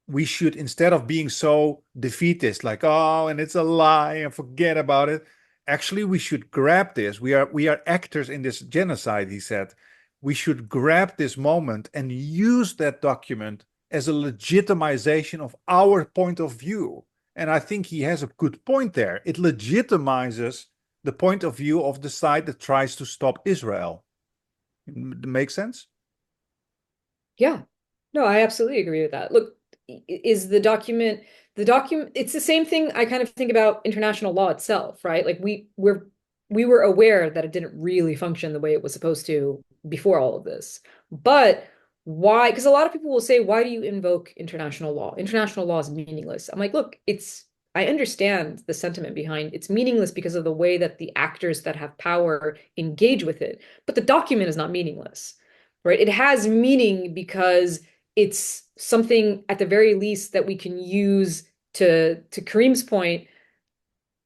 Speaker 3: we should, instead of being so defeatist, like, oh, and it's a lie and forget about it, actually we should grab this. We are actors in this genocide, he said. We should grab this moment and use that document as a legitimization of our point of view. And I think he has a good point there. It legitimizes the point of view of the side that tries to stop Israel. Makes sense?
Speaker 2: Yeah. No, I absolutely agree with that. Look, is the document it's the same thing I kind of think about international law itself, right? Like we were aware that it didn't really function the way it was supposed to before all of this. But why? Because a lot of people will say, why do you invoke international law? International law is meaningless. I'm like, look, I understand the sentiment behind it's meaningless because of the way that the actors that have power engage with it, but the document is not meaningless, right? It has meaning because it's something at the very least that we can use to Kareem's point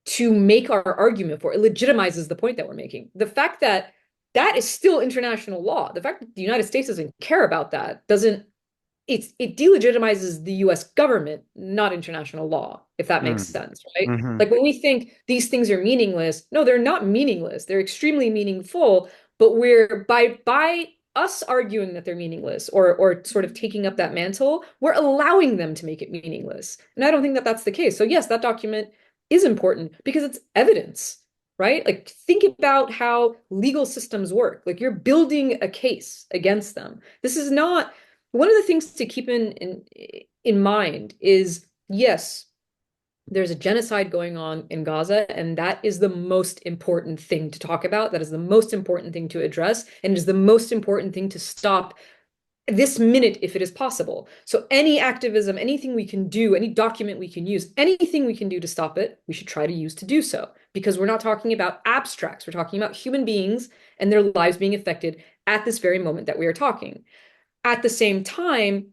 Speaker 2: to make our argument for. It legitimizes the point that we're making. The fact that that is still international law, the fact that the United States doesn't care about that doesn't it delegitimizes the US government, not international law, if that makes
Speaker 1: Mm.
Speaker 2: sense, right?
Speaker 1: Hmm.
Speaker 2: Like when we think these things are meaningless, no, they're not meaningless. They're extremely meaningful, but we're by us arguing that they're meaningless or sort of taking up that mantle, we're allowing them to make it meaningless. And I don't think that that's the case. So yes, that document is important because it's evidence, right? Like think about how legal systems work. Like you're building a case against them. This is not one of the things to keep in mind is yes, there's a genocide going on in Gaza, and that is the most important thing to talk about. That is the most important thing to address, and it is the most important thing to stop this minute if it is possible. So any activism, anything we can do, any document we can use, anything we can do to stop it, we should try to use to do so. Because we're not talking about abstracts, we're talking about human beings and their lives being affected at this very moment that we are talking. At the same time,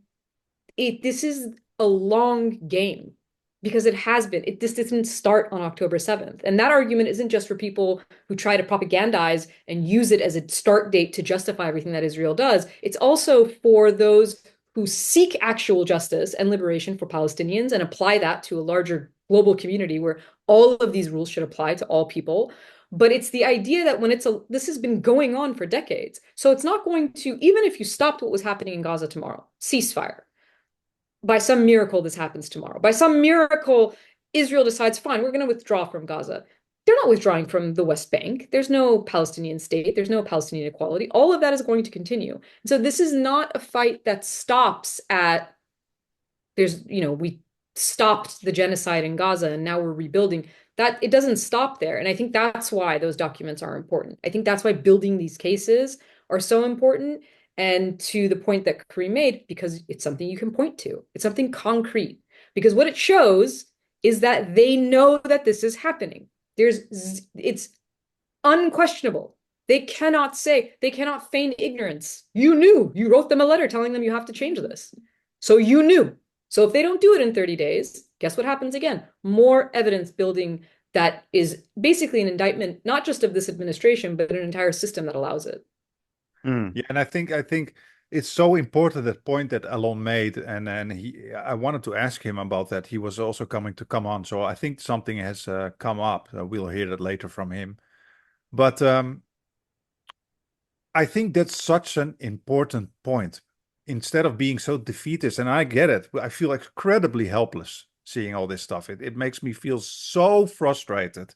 Speaker 2: this is a long game because it has been. This didn't start on October 7th. And that argument isn't just for people who try to propagandize and use it as a start date to justify everything that Israel does. It's also for those who seek actual justice and liberation for Palestinians and apply that to a larger global community where all of these rules should apply to all people. But it's the idea that this has been going on for decades. So it's not going to, even if you stopped what was happening in Gaza tomorrow, ceasefire, by some miracle, this happens tomorrow. By some miracle, Israel decides, fine, we're going to withdraw from Gaza. They're not withdrawing from the West Bank. There's no Palestinian state. There's no Palestinian equality. All of that is going to continue. So this is not a fight that stops at we stopped the genocide in Gaza and now we're rebuilding. That it doesn't stop there. And I think that's why those documents are important. I think that's why building these cases are so important. And to the point that Kareem made, because it's something you can point to, it's something concrete. Because what it shows is that they know that this is happening. It's unquestionable. They cannot feign ignorance. You knew, you wrote them a letter telling them you have to change this. So you knew. So if they don't do it in 30 days, guess what happens again? More evidence building that is basically an indictment, not just of this administration, but an entire system that allows it.
Speaker 1: Mm.
Speaker 3: Yeah, and I think it's so important that point that Alon made, and I wanted to ask him about that. He was also coming to come on, so I think something has come up. We'll hear that later from him. But I think that's such an important point. Instead of being so defeatist, and I get it, I feel incredibly helpless seeing all this stuff. It makes me feel so frustrated.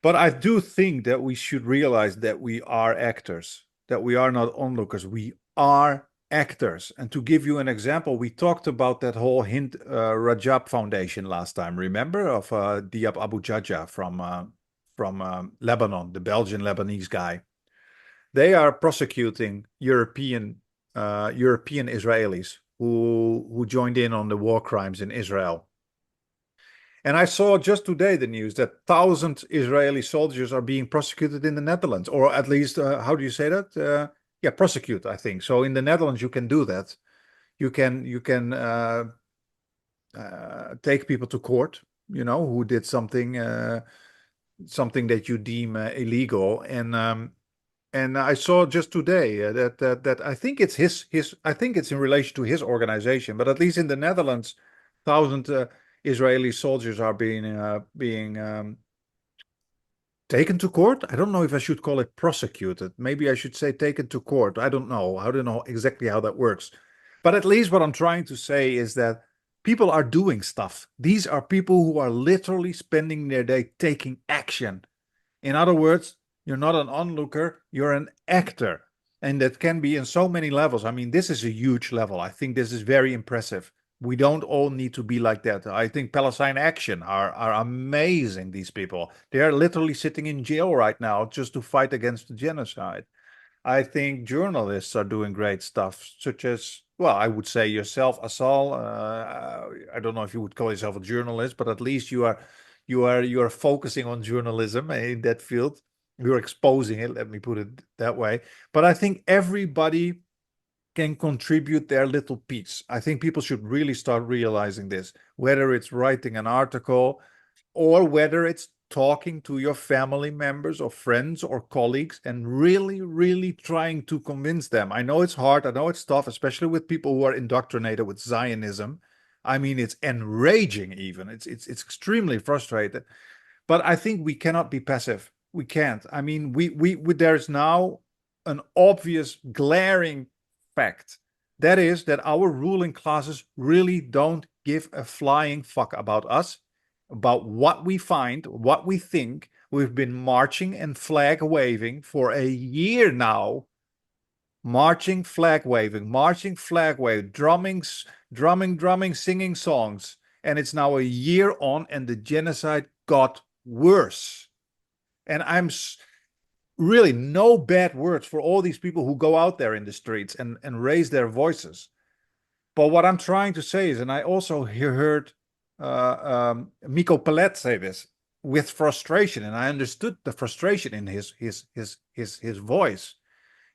Speaker 3: But I do think that we should realize that we are actors, that we are not onlookers. We are actors. And to give you an example, we talked about that whole Hind Rajab Foundation last time, remember, of Diab Abu Jaja from Lebanon, the Belgian Lebanese guy. They are prosecuting European Israelis who joined in on the war crimes in Israel. And I saw just today the news that 1,000 Israeli soldiers are being prosecuted in the Netherlands, or at least, how do you say that? Yeah, prosecute, I think. So in the Netherlands, you can do that. You can take people to court, who did something that you deem illegal, and I saw just today that I think it's I think it's in relation to his organization, but at least in the Netherlands, 1,000 Israeli soldiers are being taken to court. I don't know if I should call it prosecuted. Maybe I should say taken to court. I don't know. I don't know exactly how that works. But at least what I'm trying to say is that People are doing stuff. These are people who are literally spending their day taking action. In other words, you're not an onlooker, you're an actor. And that can be in so many levels. I mean, this is a huge level. I think this is very impressive. We don't all need to be like that. I think Palestine Action are amazing, these people. They are literally sitting in jail right now just to fight against the genocide. I think journalists are doing great stuff, such as, well, I would say yourself, Assal. I don't know if you would call yourself a journalist, but at least you are focusing on journalism in that field. You're exposing it. Let me put it that way. But I think everybody can contribute their little piece. I think people should really start realizing this, whether it's writing an article or whether it's talking to your family members or friends or colleagues and really, really trying to convince them. I know it's hard. I know it's tough, especially with people who are indoctrinated with Zionism. I mean, it's enraging even. It's extremely frustrating. But I think we cannot be passive. We can't. I mean, we there's now an obvious glaring fact. That is that our ruling classes really don't give a flying fuck about us, about what we find, what we think. We've been marching and flag waving for a year now. Marching, flag waving, drumming, singing songs. And it's now a year on, and the genocide got worse. And I'm really no bad words for all these people who go out there in the streets and raise their voices. But what I'm trying to say is, and I also heard Miko Pellet say this with frustration, and I understood the frustration in his voice.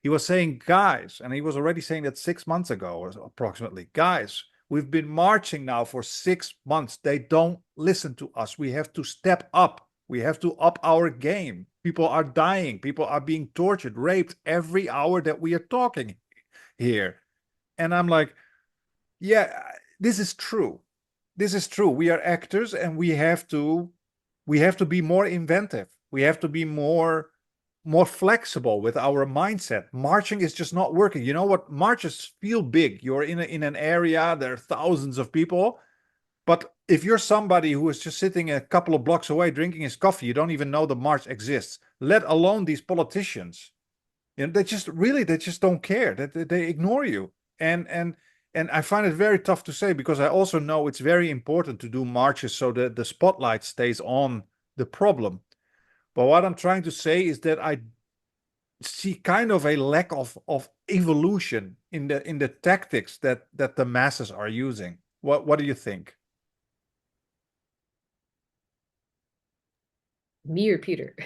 Speaker 3: He was saying, guys, and he was already saying that 6 months ago, or approximately, guys, we've been marching now for 6 months. They don't listen to us. We have to step up. We have to up our game. People are dying. People are being tortured, raped every hour that we are talking here. And I'm like, yeah, this is true. This is true. We are actors, and we have to be more inventive. We have to be more flexible with our mindset. Marching is just not working. You know what? Marches feel big. You're in an area, there are thousands of people. But if you're somebody who is just sitting a couple of blocks away drinking his coffee, you don't even know the march exists, let alone these politicians. You know, they just don't care. They ignore you. And I find it very tough to say, because I also know it's very important to do marches so that the spotlight stays on the problem. But what I'm trying to say is that I see kind of a lack of evolution in the tactics that the masses are using. What do you think?
Speaker 2: Me or Peter?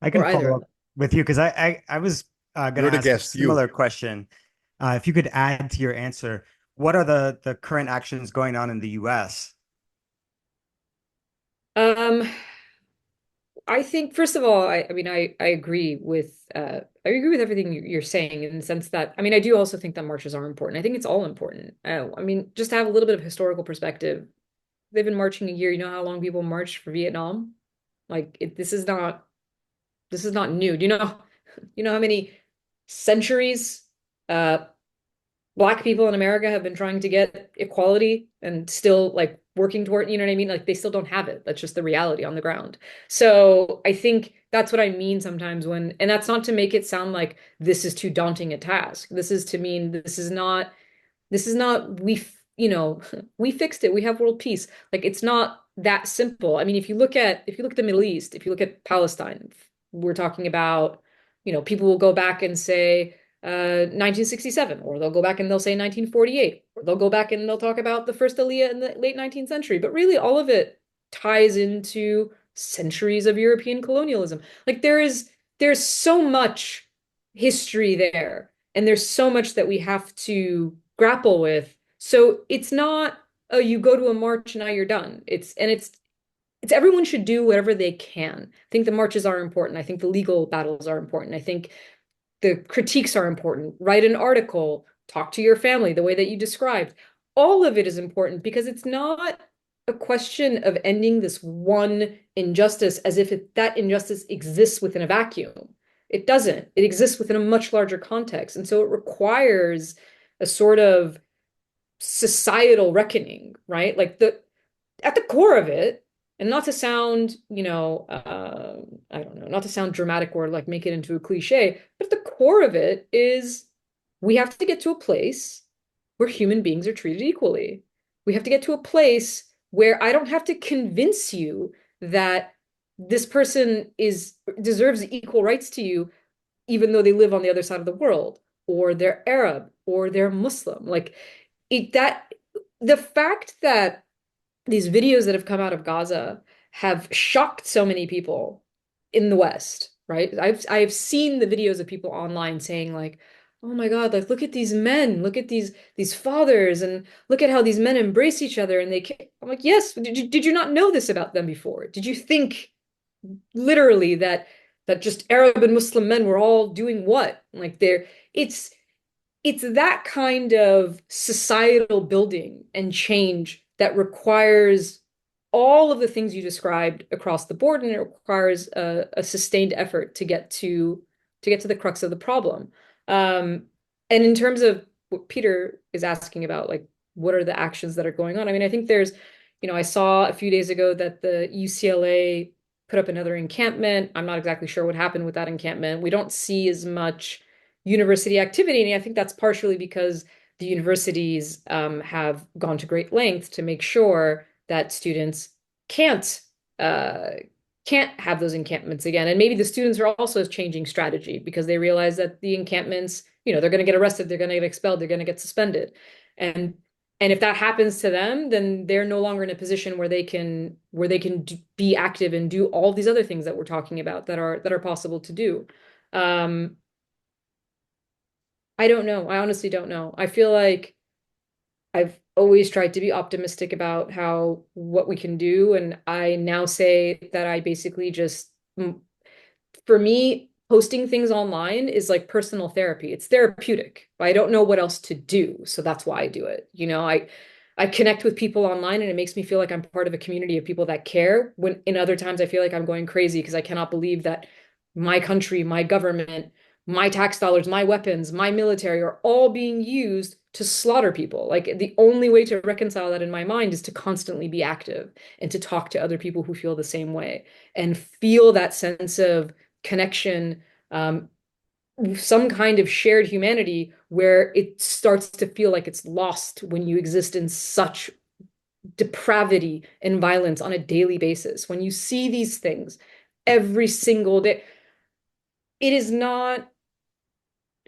Speaker 1: I can
Speaker 2: Or either
Speaker 1: follow
Speaker 2: of
Speaker 1: up
Speaker 2: them.
Speaker 1: with you because I was going
Speaker 3: You're
Speaker 1: to
Speaker 3: the
Speaker 1: ask a
Speaker 3: guest, you.
Speaker 1: similar question. If you could add to your answer, what are the current actions going on in the US?
Speaker 2: Um, I think first of all, I mean, I agree with everything you're saying, in the sense that, I mean, I do also think that marches are important. I think it's all important. I mean, just to have a little bit of historical perspective, they've been marching a year. You know how long people marched for Vietnam? Like this is not new. Do you know you know how many centuries uh Black people in America have been trying to get equality and still like working toward, you know what I mean? Like they still don't have it. That's just the reality on the ground. So I think that's what I mean sometimes when, and that's not to make it sound like this is too daunting a task. This is to mean this is not you know, we fixed it. We have world peace. Like it's not that simple. I mean, if you look at the Middle East, if you look at Palestine, we're talking about, you know, people will go back and say 1967, or they'll go back and they'll say 1948, or they'll go back and they'll talk about the first Aliyah in the late 19th century. But really, all of it ties into centuries of European colonialism. Like there's so much history there, and there's so much that we have to grapple with. So it's not, oh, you go to a march and now you're done. It's everyone should do whatever they can. I think the marches are important. I think the legal battles are important. I think the critiques are important. Write an article, talk to your family the way that you described. All of it is important because it's not a question of ending this one injustice as if that injustice exists within a vacuum. It doesn't. It exists within a much larger context. And so it requires a sort of societal reckoning, right? Like the at the core of it, and not to sound, I don't know, not to sound dramatic or like make it into a cliche, but at the core of it is we have to get to a place where human beings are treated equally. We have to get to a place where I don't have to convince you that this person is deserves equal rights to you, even though they live on the other side of the world, or they're Arab, or they're Muslim. Like that, the fact that these videos that have come out of Gaza have shocked so many people in the West, right? I've seen the videos of people online saying like, "Oh my God, like look at these men, look at these fathers, and look at how these men embrace each other." And I'm like, "Yes, did you not know this about them before? Did you think literally that just Arab and Muslim men were all doing what? Like it's it's that kind of societal building and change that requires all of the things you described across the board, and it requires a sustained effort to get to the crux of the problem. And in terms of what Peter is asking about, like what are the actions that are going on? I mean, I think there's, I saw a few days ago that the UCLA put up another encampment. I'm not exactly sure what happened with that encampment. We don't see as much university activity. And I think that's partially because the universities have gone to great lengths to make sure that students can't uh, can't have those encampments again. And maybe the students are also changing strategy because they realize that the encampments, they're going to get arrested, they're going to get expelled, they're going to get suspended. And and if that happens to them, then they're no longer in a position where they can be active and do all these other things that we're talking about that are possible to do. Um, I don't know. I honestly don't know. I feel like I've always tried to be optimistic about how what we can do, and I now say that I basically just for me, posting things online is like personal therapy. It's therapeutic. I don't know what else to do, so that's why I do it. I connect with people online and it makes me feel like I'm part of a community of people that care. When in other times I feel like I'm going crazy because I cannot believe that my country, my government, my tax dollars, my weapons, my military are all being used to slaughter people. Like the only way to reconcile that in my mind is to constantly be active and to talk to other people who feel the same way and feel that sense of connection, some kind of shared humanity where it starts to feel like it's lost when you exist in such depravity and violence on a daily basis. When you see these things every single day, it is not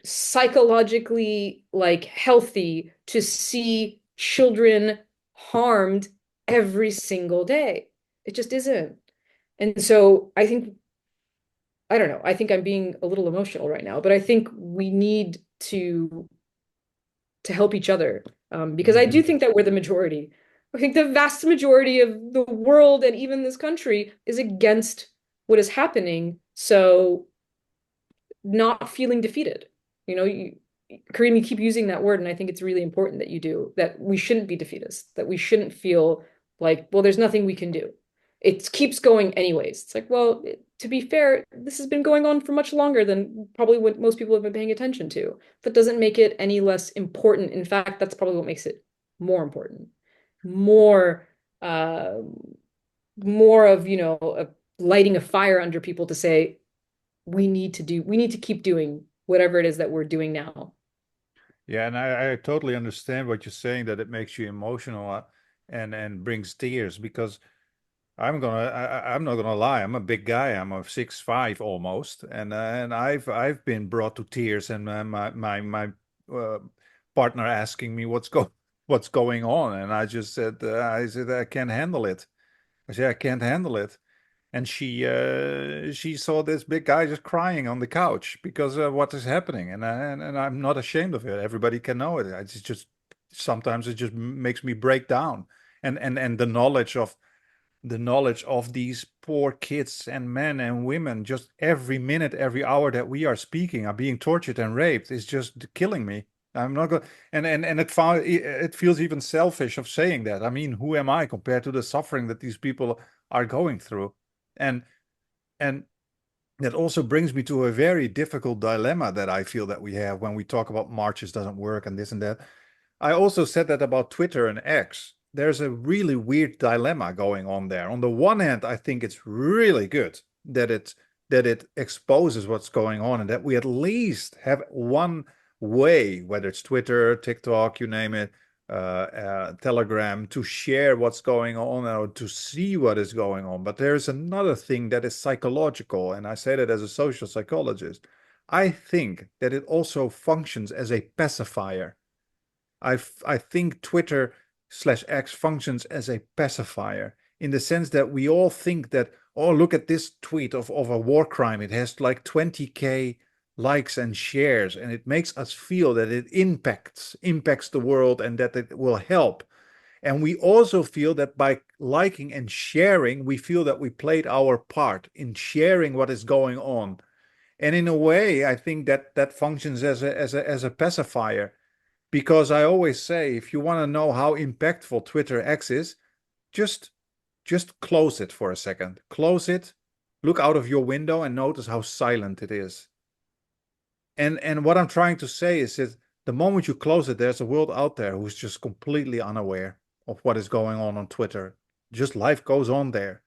Speaker 2: psychologically like healthy to see children harmed every single day. It just isn't. And so I don't know, I think I'm being a little emotional right now, but I think we need to help each other, because I do
Speaker 3: Mhm.
Speaker 2: think that we're the majority. I think the vast majority of the world and even this country is against what is happening. So not feeling defeated. Kareem, you keep using that word, and I think it's really important that you do, that we shouldn't be defeatist, that we shouldn't feel like, well, there's nothing we can do. It keeps going anyways. It's like, well, to be fair, this has been going on for much longer than probably what most people have been paying attention to. That doesn't make it any less important. In fact, that's probably what makes it more important. More, uh, more of, lighting a fire under people to say, we need to keep doing whatever it is that we're doing now.
Speaker 3: Yeah, and I totally understand what you're saying, that it makes you emotional, and brings tears, because I'm not gonna lie, I'm a big guy. I'm a 6'5" almost, and I've been brought to tears, and my uh, partner asking me what's going on, and I said I can't handle it. I said I can't handle it. And she saw this big guy just crying on the couch because what is happening, and I'm not ashamed of it. Everybody can know it. It's just sometimes it just makes me break down, and the knowledge of these poor kids and men and women, just every minute, every hour that we are speaking, are being tortured and raped, is just killing me. I'm not going, and it feels even selfish of saying that. I mean, who am I compared to the suffering that these people are going through? And and that also brings me to a very difficult dilemma that I feel that we have when we talk about marches doesn't work and this and that. I also said that about Twitter and X. There's a really weird dilemma going on there. On the one hand, I think it's really good that it exposes what's going on and that we at least have one way, whether it's Twitter, TikTok, you name it, Telegram, to share what's going on or to see what is going on. But there's another thing that is psychological, and I say that as a social psychologist. I think that it also functions as a pacifier. I think Twitter/X functions as a pacifier in the sense that we all think that, oh, look at this tweet of a war crime. It has like 20K likes and shares, and it makes us feel that it impacts the world and that it will help. And we also feel that by liking and sharing, we feel that we played our part in sharing what is going on. And in a way, I think that that functions as a pacifier because I always say, if you want to know how impactful Twitter X is, just just close it for a second. Close it, look out of your window and notice how silent it is. And what I'm trying to say is that the moment you close it, there's a world out there who's just completely unaware of what is going on Twitter. Just life goes on there.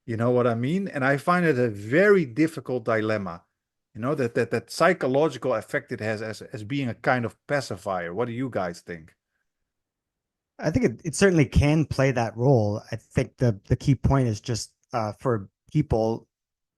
Speaker 3: You know what I mean? And I find it a very difficult dilemma. You know, that psychological effect it has as being a kind of pacifier. What do you guys think?
Speaker 1: I think it certainly can play that role. I think the key point is just for people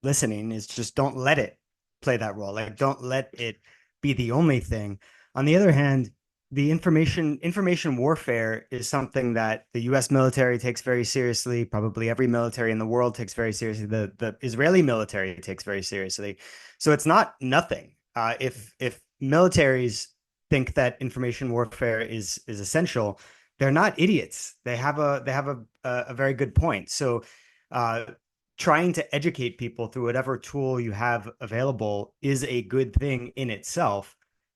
Speaker 1: listening is just don't let it play that role. Like don't let it be the only thing. On the other hand, the information warfare is something that the US military takes very seriously. Probably every military in the world takes very seriously. The Israeli military takes very seriously. So it's not nothing. If militaries think that information warfare is essential, they're not idiots. They have a very good point. So uh, trying to educate people through whatever tool you have available is a good thing in itself.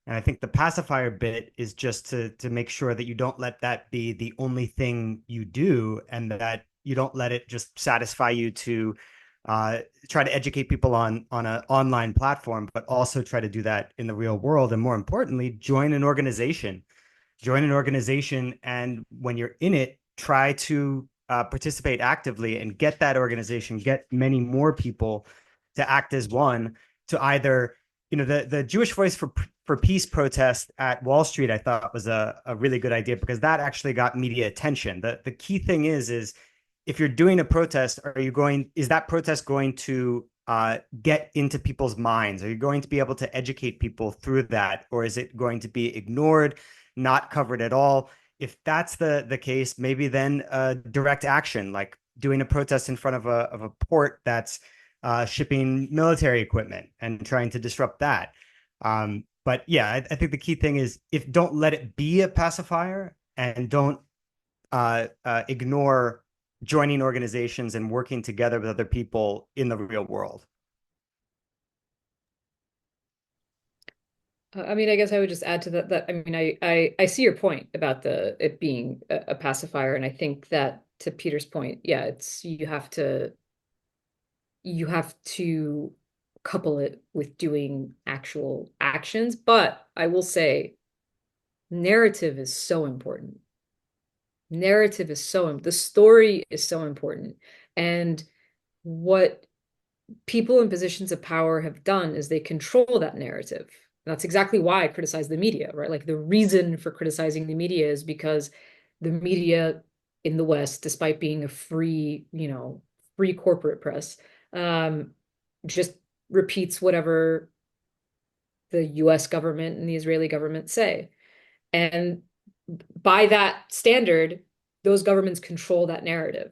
Speaker 1: And I think the pacifier bit is just to make sure that you don't let that be the only thing you do, and that you don't let it just satisfy you to try to educate people on an online platform, but also try to do that in the real world. And more importantly, join an organization, and when you're in it, try to participate actively and get that organization, get many more people to act as one, to either, the Jewish Voice for Peace protest at Wall Street, I thought was a really good idea because that actually got media attention. The key thing is if you're doing a protest, is that protest going to get into people's minds? Are you going to be able to educate people through that? Or is it going to be ignored, not covered at all? If that's the case, maybe then direct action, like doing a protest in front of a port that's shipping military equipment and trying to disrupt that. But yeah, I think the key thing is if don't let it be a pacifier, and don't ignore joining organizations and working together with other people in the real world.
Speaker 2: I mean, I guess I would just add to that I mean, I see your point about it being a pacifier, and I think that to Peter's point, yeah, it's you have to couple it with doing actual actions. But I will say narrative is so important. Narrative is the story is so important. And what people in positions of power have done is they control that narrative. That's exactly why I criticize the media, right? Like the reason for criticizing the media is because the media in the West, despite being a free corporate press, just repeats whatever the US government and the Israeli government say. And by that standard, those governments control that narrative.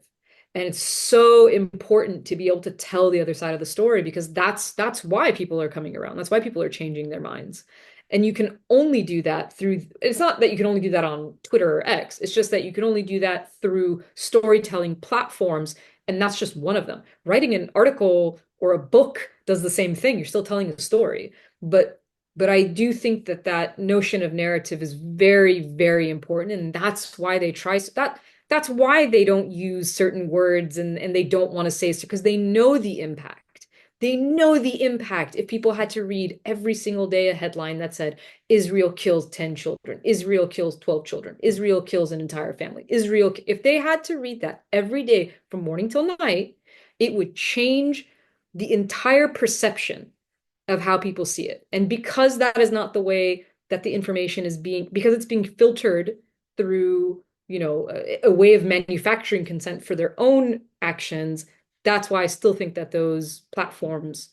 Speaker 2: And it's so important to be able to tell the other side of the story, because that's why people are coming around. That's why people are changing their minds. And you can only do that through, it's not that you can only do that on Twitter or X. It's just that you can only do that through storytelling platforms. And that's just one of them. Writing an article or a book does the same thing. You're still telling a story. But I do think that that notion of narrative is very, very important. And that's why they try that's why they don't use certain words, and they don't want to say, because they know the impact. They know the impact if people had to read every single day a headline that said, Israel kills 10 children, Israel kills 12 children, Israel kills an entire family, Israel. If they had to read that every day from morning till night, it would change the entire perception of how people see it. And because that is not the way that the information is being, because it's being filtered through, a way of manufacturing consent for their own actions, that's why I still think that those platforms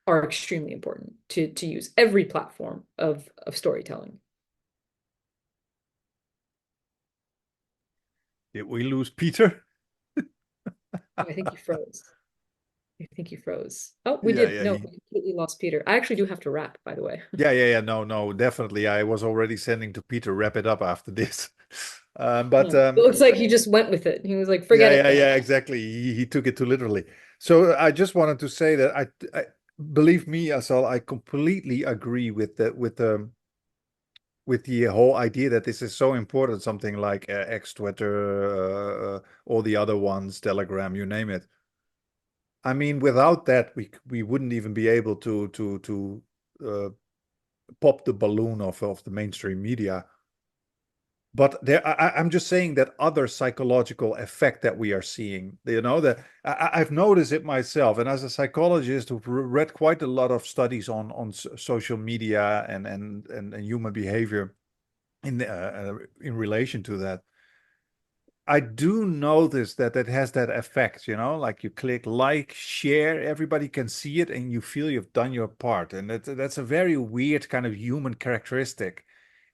Speaker 2: are extremely important to use every platform of storytelling.
Speaker 3: Did we lose Peter?
Speaker 2: I think you froze. I think you froze. Oh, we
Speaker 3: Yeah,
Speaker 2: did.
Speaker 3: yeah,
Speaker 2: No, we completely lost Peter. I actually do have to wrap, by the way.
Speaker 3: yeah. No, no, definitely. I was already sending to Peter, wrap it up after this. But
Speaker 2: It looks like he just went with it. He was like,
Speaker 3: yeah,
Speaker 2: forget it, guys.
Speaker 3: yeah, exactly. He took it too literally. So I just wanted to say that I believe me, Asal, I completely agree with the whole idea that this is so important. Something like X, Twitter, all the other ones, Telegram, you name it. I mean, without that, we wouldn't even be able to uh, pop the balloon of the mainstream media. But I'm just saying that other psychological effect that we are seeing, that I've noticed it myself, and as a psychologist who've read quite a lot of studies on social media and human behavior in relation to that. I do notice that it has that effect, like you click like, share, everybody can see it, and you feel you've done your part. And that's a very weird kind of human characteristic.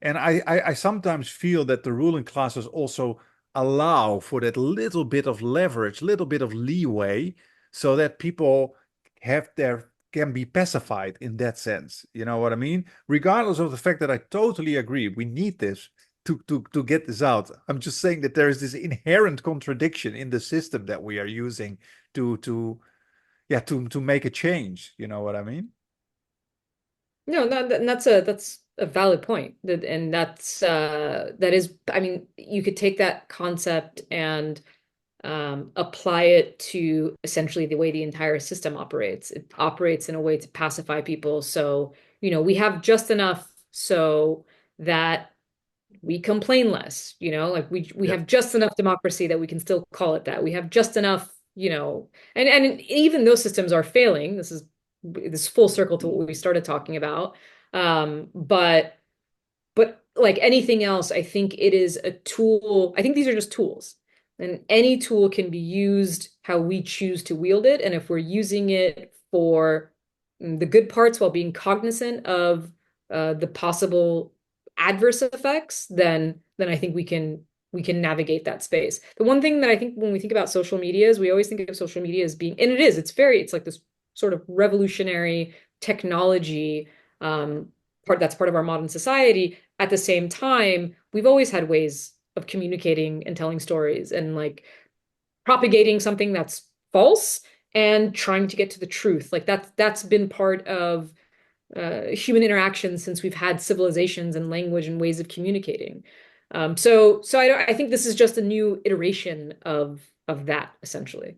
Speaker 3: And I sometimes feel that the ruling classes also allow for that little bit of leverage, little bit of leeway, so that people can be pacified in that sense. You know what I mean? Regardless of the fact that I totally agree, we need this to get this out. I'm just saying that there is this inherent contradiction in the system that we are using to yeah to make a change. You know what I mean?
Speaker 2: No, that's a valid point. And that is, I mean, you could take that concept and apply it to essentially the way the entire system operates. It operates in a way to pacify people. So, we have just enough so that we complain less, like we
Speaker 3: Yeah.
Speaker 2: have just enough democracy that we can still call it that. We have just enough, and even those systems are failing. This is this full circle to what we started talking about. But like anything else, I think it is a tool. I think these are just tools. And any tool can be used how we choose to wield it. And if we're using it for the good parts while being cognizant of the possible adverse effects, then I think we can navigate that space. The one thing that I think when we think about social media is we always think of social media as being, and it's like this sort of revolutionary technology that's part of our modern society. At the same time, we've always had ways of communicating and telling stories and like propagating something that's false and trying to get to the truth. Like that's been part of human interaction since we've had civilizations and language and ways of communicating. So I think this is just a new iteration of that essentially.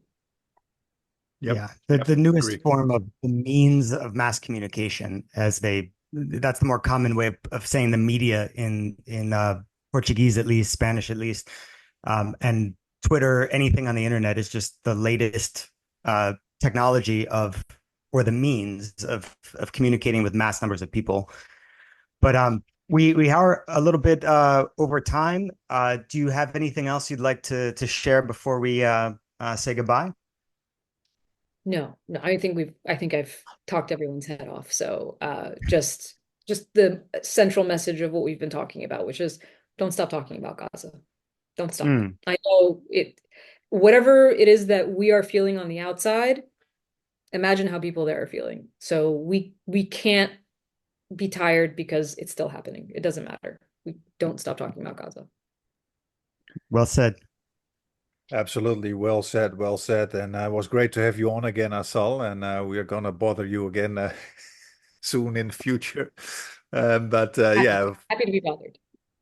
Speaker 3: Yep.
Speaker 1: Yeah, the newest
Speaker 3: Agree.
Speaker 1: form of the means of mass communication, that's the more common way of saying the media in Portuguese at least, Spanish at least, and Twitter, anything on the internet is just the latest technology or the means of communicating with mass numbers of people. But we are a little bit over time. Do you have anything else you'd like to share before we say goodbye?
Speaker 2: No, I think I've talked everyone's head off. So just the central message of what we've been talking about, which is don't stop talking about Gaza. Don't stop.
Speaker 1: Mm.
Speaker 2: I know whatever it is that we are feeling on the outside, imagine how people there are feeling. So we can't be tired because it's still happening. It doesn't matter. We don't stop talking about Gaza.
Speaker 1: Well said.
Speaker 3: Absolutely. Well said. Well said. And it was great to have you on again, Asal. And we are gonna bother you again soon in the future. But
Speaker 2: Happy,
Speaker 3: yeah,
Speaker 2: happy to be bothered.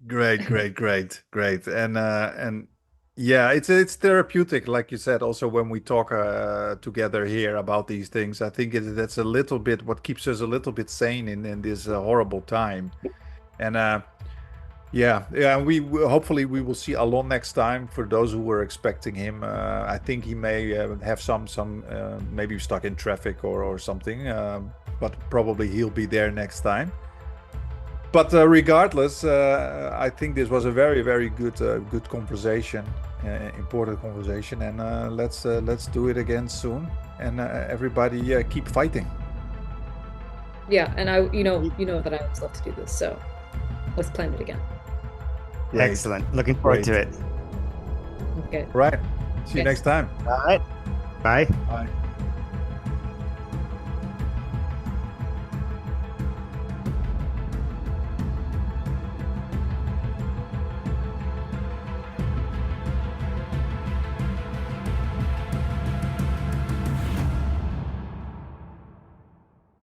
Speaker 3: great. And Yeah, it's therapeutic, like you said. Also, when we talk together here about these things, I think that's a little bit what keeps us a little bit sane in this horrible time. And yeah, hopefully we will see Alon next time. For those who were expecting him, I think he may have some maybe stuck in traffic or something, but probably he'll be there next time. But regardless, I think this was a very good conversation, important conversation, and let's do it again soon. And everybody keep fighting.
Speaker 2: Yeah, and you know that I always love to do this, so let's plan it again.
Speaker 3: Great.
Speaker 1: Excellent. Looking forward to it.
Speaker 2: Okay.
Speaker 3: Right. See you next time.
Speaker 1: All right. Bye.
Speaker 3: Bye.